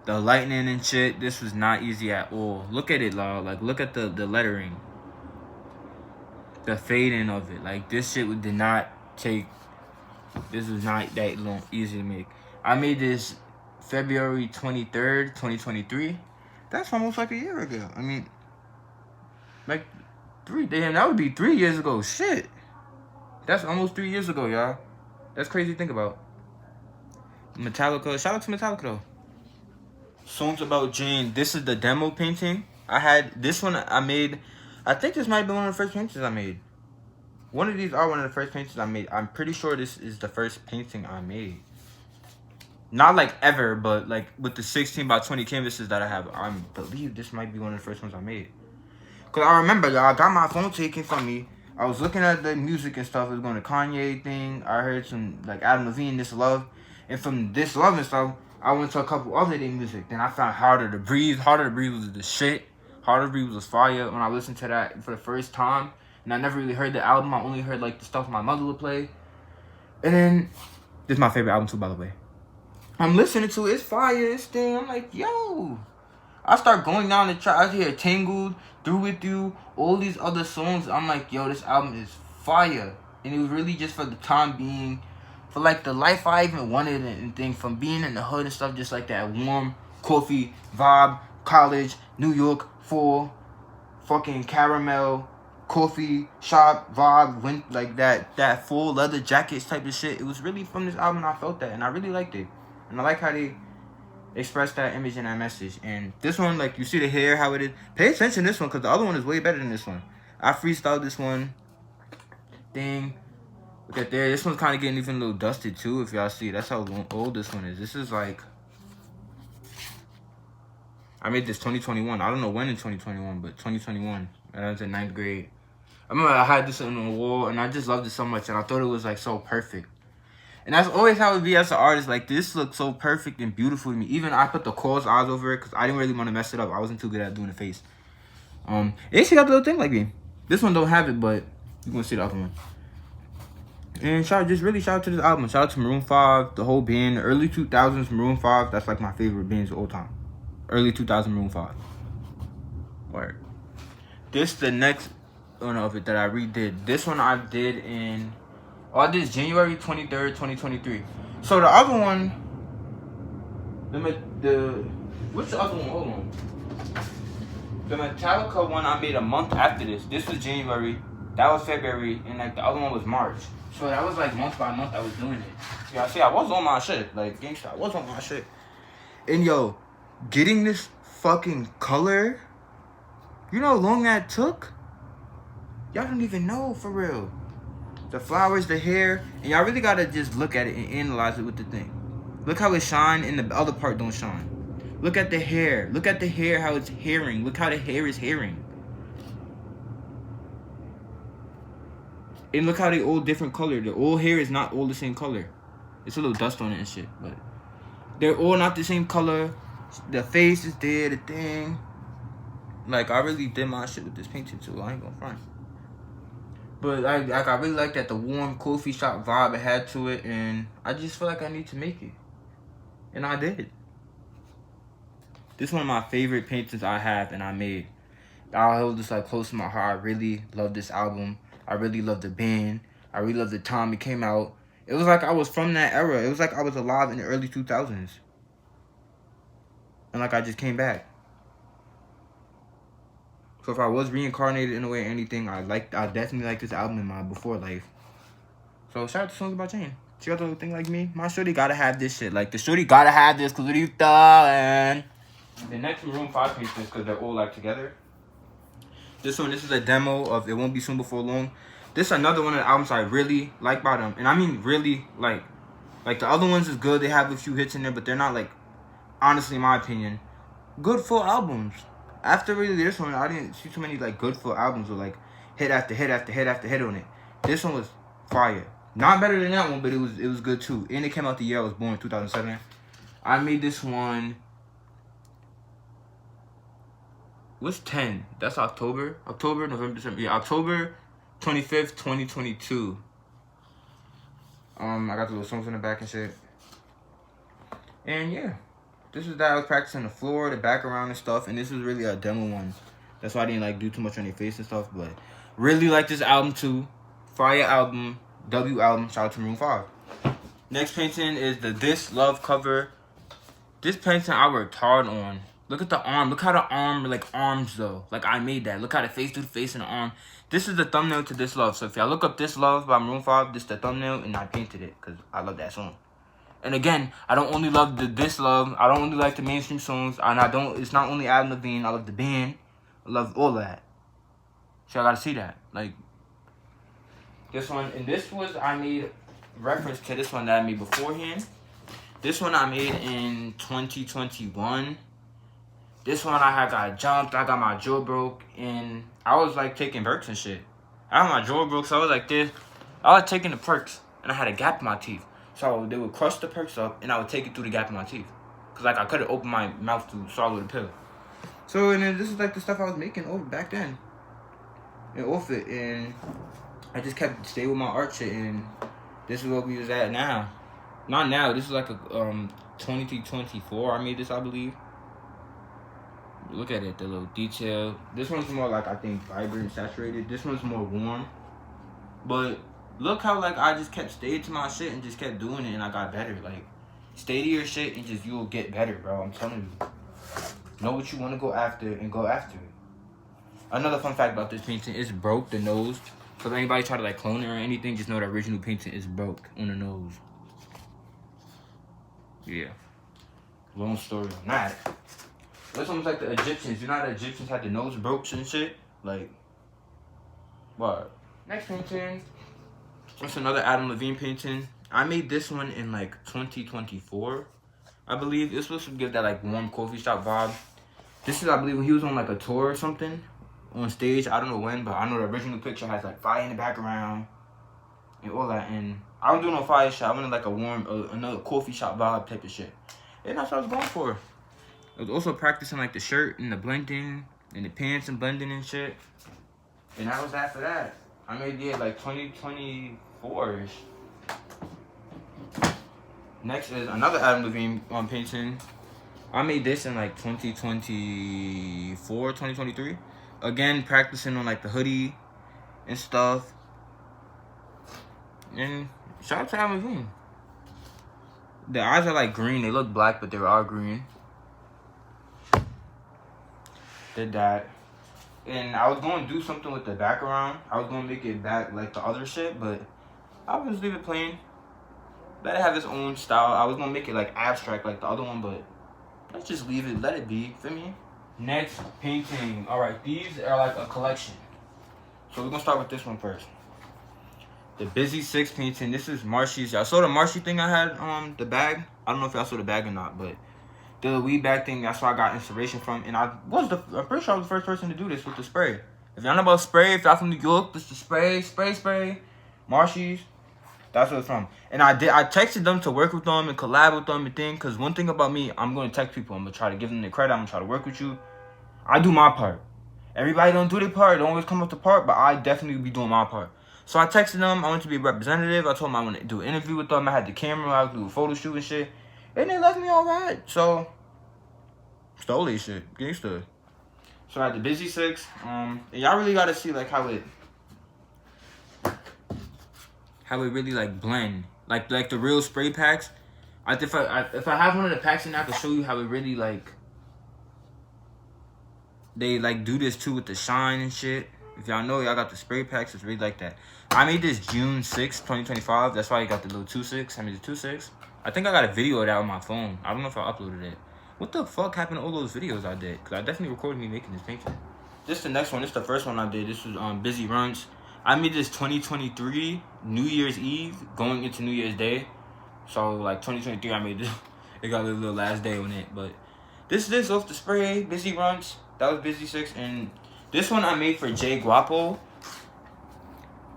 the lightning and shit. This was not easy at all. Look at it, y'all. Like, look at the lettering. The fading of it. Like, this shit did not take... This was not that long, easy to make. I made this February 23rd, 2023. That's almost like a year ago. I mean, like, damn, that would be 3 years ago. Shit. That's almost 3 years ago, y'all. That's crazy to think about. Metallica. Shout out to Metallica, though. Songs About Jane. This is the demo painting. I had this one I made. I think this might be one of the first paintings I made. One of these are one of the first paintings I made. I'm pretty sure this is the first painting I made. Not like ever, but like with the 16 by 20 canvases that I have, I believe this might be one of the first ones I made. Cause I remember, y'all, I got my phone taken from me. I was looking at the music and stuff. It was going to Kanye thing. I heard some like Adam Levine, This Love. And from This Love and stuff, I went to a couple other day music. Then I found Harder to Breathe. Harder to Breathe was the shit. Harder to Breathe was fire when I listened to that for the first time. And I never really heard the album. I only heard like the stuff my mother would play. And then, this is my favorite album too, by the way. I'm listening to it. It's fire. It's thing. I'm like, yo. I start going down the track. I hear Tangled, Through With You, all these other songs. I'm like, yo, this album is fire. And it was really just for the time being. for like the life I even wanted and thing, from being in the hood and stuff, just like that warm coffee vibe, college, New York, full fucking caramel coffee shop vibe, went like that full leather jackets type of shit. It was really from this album, I felt that, and I really liked it. And I like how they express that image and that message. And this one, like, you see the hair, how it is. Pay attention to this one, because the other one is way better than this one. I freestyled this one thing. Look at there. This one's kind of getting even a little dusted too, if y'all see. That's how old this one is. This is like, I made this 2021. I don't know when in 2021, but 2021. And I was in 9th grade. I remember I had this on the wall, and I just loved it so much, and I thought it was like so perfect. And that's always how it be as an artist. Like, this looks so perfect and beautiful to me. Even I put the closed eyes over it because I didn't really want to mess it up. I wasn't too good at doing the face. It actually got the little thing like me. This one don't have it, but you're going to see the other one. And just really shout out to this album. Shout out to Maroon 5, the whole band. The early 2000s Maroon 5. That's like my favorite bands of all time. Early 2000 Maroon 5. Word. This the next one of it that I redid. This one I did in... Oh, I did January 23rd, 2023. So the other one... What's the other one? Hold on. The Metallica one I made a month after this. This was January. That was February. And like the other one was March. So that was like month by month I was doing it. Yeah, see, I was on my shit. Like, gangsta, I was on my shit. And yo, getting this fucking color, you know how long that took? Y'all don't even know, for real. The flowers, the hair, and y'all really gotta just look at it and analyze it with the thing. Look how it shine and the other part don't shine. Look at the hair. Look at the hair, how it's hairing. Look how the hair is hairing. And look how they all different color. The all hair is not all the same color. It's a little dust on it and shit, but they're all not the same color. The face is there, the thing. Like, I really did my shit with this painting too. I ain't gonna front. But I really like that the warm coffee shop vibe it had to it, and I just feel like I need to make it. And I did. This is one of my favorite paintings I have and I made. I hold this like close to my heart. I really love this album. I really love the band. I really love the time it came out. It was like I was from that era. It was like I was alive in the early 2000s. And like I just came back. So if I was reincarnated in a way or anything, I definitely like this album in my before life. So shout out to Songs About Jane. She got the little thing like me. My shorty gotta have this shit. Like, the shorty gotta have this, cause what are you doing? The next Maroon 5 paintings, cause they're all like together. This is a demo of It Won't Be Soon Before Long. This is another one of the albums I really like by them. And I mean really like the other ones is good. They have a few hits in there, but they're not like, honestly in my opinion, good full albums. After really this one, I didn't see too many like good full albums with like hit after hit after hit after hit on it. This one was fire. Not better than that one, but it was good too. And it came out the year I was born, 2007. I made this one. What's 10? That's October, November, December. Yeah, October 25th, 2022. I got the little songs in the back and shit. And yeah, this is that I was practicing the floor, the background and stuff. And this was really a demo one. That's why I didn't like do too much on their face and stuff. But really like this album too. Fire album, W album. Shout out to Maroon 5. Next painting is the This Love cover. This painting I worked hard on. Look at the arm. Look how the arm, like arms though. Like I made that. Look how the face do the face and the arm. This is the thumbnail to This Love. So if y'all look up This Love by Maroon 5, this is the thumbnail and I painted it because I love that song. And again, I don't only love the This Love. I don't only like the mainstream songs. And it's not only Adam Levine. I love the band. I love all that. So I gotta see that. Like this one. And this was, I made reference to this one that I made beforehand. This one I made in 2021. This one I got jumped, I got my jaw broke, and I was like taking perks and shit. I had my jaw broke, so I was like this. I was taking the perks, and I had a gap in my teeth. So they would crush the perks up, and I would take it through the gap in my teeth. Because like I couldn't open my mouth to swallow the pill. So, and then this is like the stuff I was making over back then. And off it, and I just kept stay with my art shit, and this is what we was at now. Not now, this is like a 2024 I made this, I believe. Look at it, the little detail. This one's more like, I think, vibrant, saturated. This one's more warm. But Look how like I just kept staying to my shit and just kept doing it and I got better. Like, stay to your shit and just you'll get better, bro. I'm telling you. Know what you want to go after and go after it. Another fun fact about this painting, it's broke, the nose. So if anybody try to like clone it or anything, just know the original painting is broke on the nose. Yeah. Long story on that. This one's like the Egyptians. You know how the Egyptians had the nose broke and shit? Like, what? Next painting. It's another Adam Levine painting. I made this one in like 2024, I believe. It's supposed to give that like warm coffee shop vibe. This is, I believe, when he was on like a tour or something on stage. I don't know when, but I know the original picture has like fire in the background and all that. And I don't do no fire shot. I wanted like a warm, another coffee shop vibe type of shit. And that's what I was going for. I was also practicing like the shirt and the blending and the pants and blending and shit. And that was after that. I made it like 2024-ish. Next is another Adam Levine painting. I made this in like 2024, 2023. Again, practicing on like the hoodie and stuff. And shout out to Adam Levine. The eyes are like green. They look black, but they are green. Did that. And I was going to do something with the background. I was going to make it back like the other shit, but I would just leave it plain. Let it have its own style. I was going to make it like abstract like the other one, but let's just leave it. Let it be. Feel me? Next painting. Alright, these are like a collection. So we're going to start with this one first. The Busy 6 painting. This is Marshy's. Y'all saw the Marshy thing I had on the bag? I don't know if y'all saw the bag or not, but the weed bag thing, that's where I got inspiration from. And I'm pretty sure I was the first person to do this with the spray. If y'all know about spray, if y'all from New York, this is the spray. Marshy's. That's what it's from. And I texted them to work with them and collab with them and thing. Because one thing about me, I'm going to text people. I'm going to try to give them the credit. I'm going to try to work with you. I do my part. Everybody don't do their part. Don't always come up the part. But I definitely be doing my part. So I texted them. I wanted to be a representative. I told them I want to do an interview with them. I had the camera. I would do a photo shoot and shit. And they left me all right. So, stole this shit. Gangsta. So I had the Busy 6. And y'all really got to see like how it really like blend. Like the real spray packs. If I have one of the packs in there, I can show you how it really like. They like do this too with the shine and shit. If y'all know, y'all got the spray packs. It's really like that. I made this June 6, 2025. That's why you got the little 2.6. I made the 2.6. I think I got a video of that on my phone. I don't know if I uploaded it. What the fuck happened to all those videos I did? Because I definitely recorded me making this painting. This is the next one. This is the first one I did. This was Busy Runs. I made this 2023 New Year's Eve going into New Year's Day. So like 2023 I made this. It got a little last day on it. But this is off the spray. Busy Runs. That was Busy 6. And this one I made for Jay Guapo.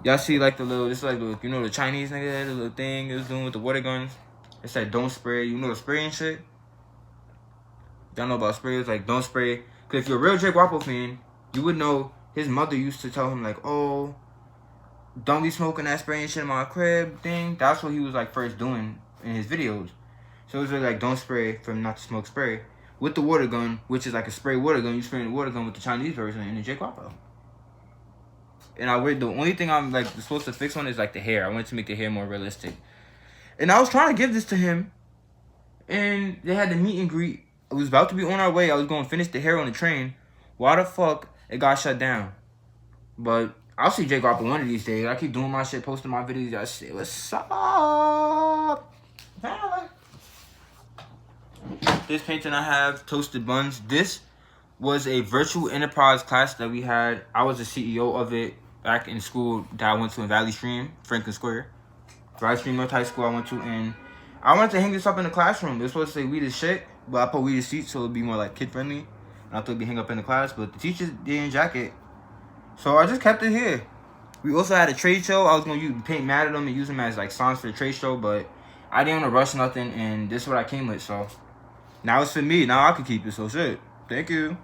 Y'all see like the little, this is like the, you know, the Chinese nigga, the little thing it was doing with the water guns. It said don't spray. You know the spray and shit? Y'all know about spray. It's like don't spray. Because if you're a real Jay Guapo fan, you would know his mother used to tell him like, oh, don't be smoking that spray and shit in my crib thing. That's what he was like first doing in his videos. So it was really like don't spray for him not to smoke spray. With the water gun, which is like a spray water gun, you spray the water gun with the Chinese version and the Jay Guapo. And the only thing I'm like supposed to fix on is like the hair. I wanted to make the hair more realistic. And I was trying to give this to him. And they had the meet and greet. It was about to be on our way. I was going to finish the hair on the train. Why the fuck it got shut down? But I'll see Jay Guapo one of these days. I keep doing my shit, posting my videos. Y'all say, what's up? This painting I have, Toasted Buns. This was a virtual enterprise class that we had. I was the CEO of it back in school that I went to in Valley Stream, Franklin Square. Valley Stream North High School I went to. And I wanted to hang this up in the classroom. It was supposed to say we the shit, but I put we the seats so it'd be more like kid friendly. And I thought it'd be hang up in the class, but the teachers didn't jack it. So I just kept it here. We also had a trade show. I was going to paint mad at them and use them as like signs for the trade show, but I didn't want to rush nothing, and this is what I came with. So now it's for me. Now I can keep it. So shit. Thank you.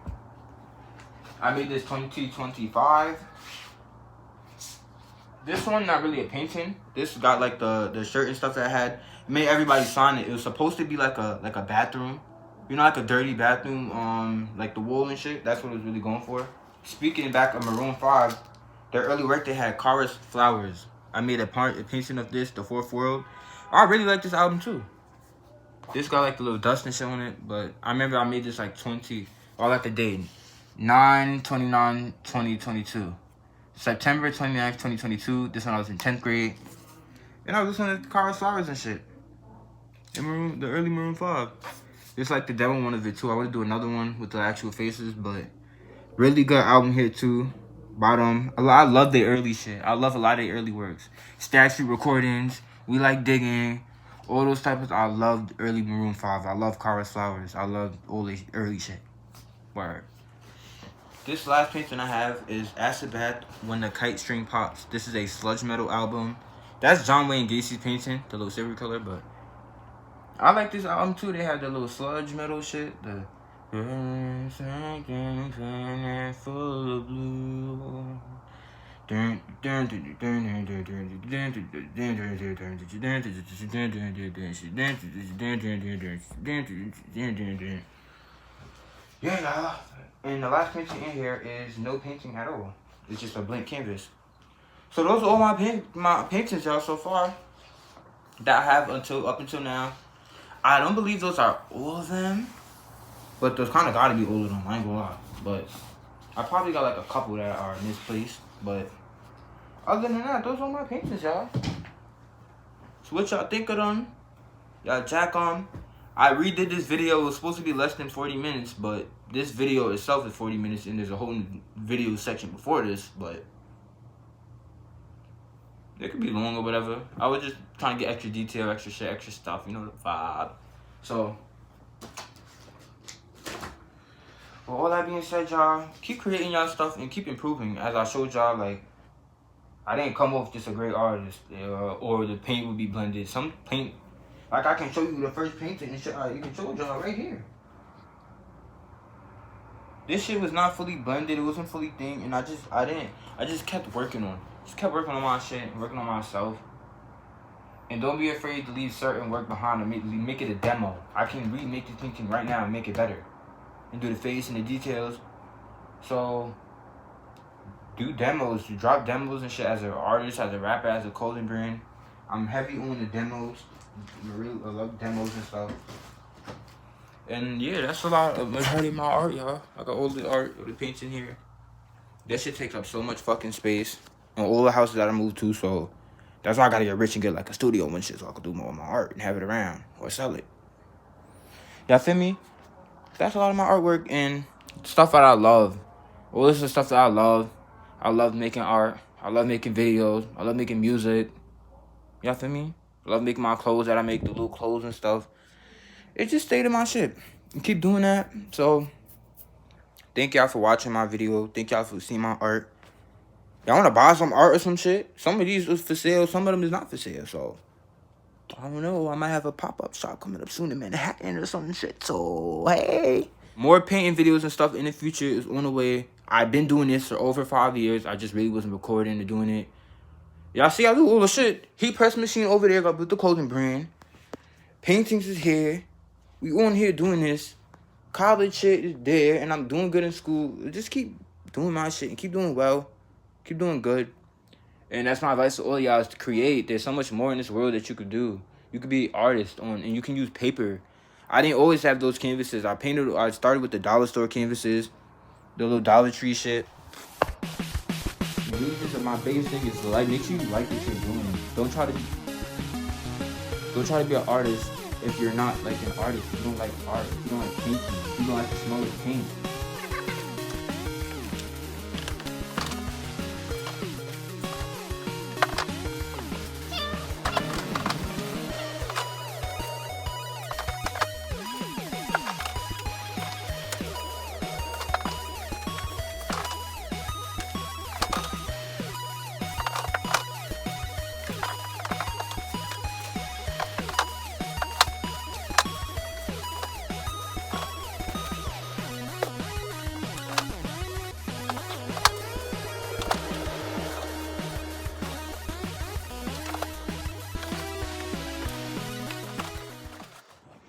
I made this 2025. This one not really a painting. This got like the shirt and stuff that I had. It made everybody sign it. It was supposed to be like a bathroom. You know, like a dirty bathroom, like the wall and shit. That's what it was really going for. Speaking back of Maroon 5, their early work they had Kara's Flowers. I made a painting of this, The Fourth World. I really like this album too. This got like the little dust and shit on it, but I remember I made this like 20, or like the date, 9/29/2022. September 29th, 2022. This one I was in 10th grade. And I was listening to Carl Flowers and shit. And the early Maroon 5. It's like the demo one of it too. I want to do another one with the actual faces, but really good album here too. Bottom. I love their early shit. I love a lot of their early works. Statue recordings. We Like Digging. All those types. I loved early Maroon 5. I love Carl Flowers. I love all the early shit. Word. This last painting I have is Acid Bath When the Kite String Pops. This is a sludge metal album. That's John Wayne Gacy's painting, the little silver color, but I like this album too. They have the little sludge metal shit. The full of blue. Yeah, and the last painting in here is no painting at all. It's just a blank canvas. So those are all my paintings, y'all, so far that I have up until now. I don't believe those are all of them, but those kind of gotta be all of them. I ain't gonna lie, but I probably got like a couple that are misplaced. But other than that, those are my paintings, y'all. So what y'all think of them? Y'all jack on. I redid this video. It was supposed to be less than 40 minutes, but this video itself is 40 minutes, and there's a whole video section before this, but it could be long or whatever. I was just trying to get extra detail, extra shit, extra stuff, you know, the vibe. So, with all that being said, y'all, keep creating y'all stuff and keep improving. As I showed y'all, like, I didn't come off just a great artist, or the paint would be blended. Some paint, like I can show you the first painting and shit, you can show y'all right here. This shit was not fully blended, it wasn't fully thing, and I just kept working on it. Just kept working on my shit and working on myself. And don't be afraid to leave certain work behind or make it a demo. I can remake this painting right now and make it better. And do the face and the details. So, do demos. Drop demos and shit as an artist, as a rapper, as a clothing brand. I'm heavy on the demos. I love demos and stuff. And yeah, that's a lot of majority of my art, y'all. I got all the art, all the paints in here. That shit takes up so much fucking space on all the houses that I moved to, so that's why I gotta get rich and get like a studio and shit so I can do more of my art and have it around or sell it. Y'all feel me? That's a lot of my artwork and stuff that I love. All this is stuff that I love. I love making art. I love making videos. I love making music. Y'all feel me? I love making my clothes that I make, the little clothes and stuff. It just stayed in my shit. And keep doing that. So, thank y'all for watching my video. Thank y'all for seeing my art. Y'all want to buy some art or some shit? Some of these is for sale. Some of them is not for sale. So, I don't know. I might have a pop-up shop coming up soon in Manhattan or some shit. So, hey. More painting videos and stuff in the future is on the way. I've been doing this for over 5 years. I just really wasn't recording or doing it. Y'all see I do all the shit. Heat press machine over there. Got with the clothing brand. Paintings is here. We on here doing this. College shit is there. And I'm doing good in school. Just keep doing my shit and keep doing well. Keep doing good. And that's my advice to all y'all is to create. There's so much more in this world that you could do. You could be an artist and you can use paper. I didn't always have those canvases. I started with the dollar store canvases. The little Dollar Tree shit. My biggest thing is like, make sure you like what you're doing. Don't try to be an artist if you're not like an artist. You don't like art. You don't like painting. You don't like the smell of paint.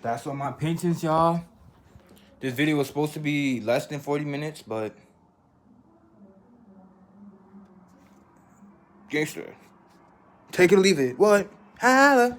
That's all my paintings, y'all. This video was supposed to be less than 40 minutes, but gangster. Take it or leave it. What? Holla.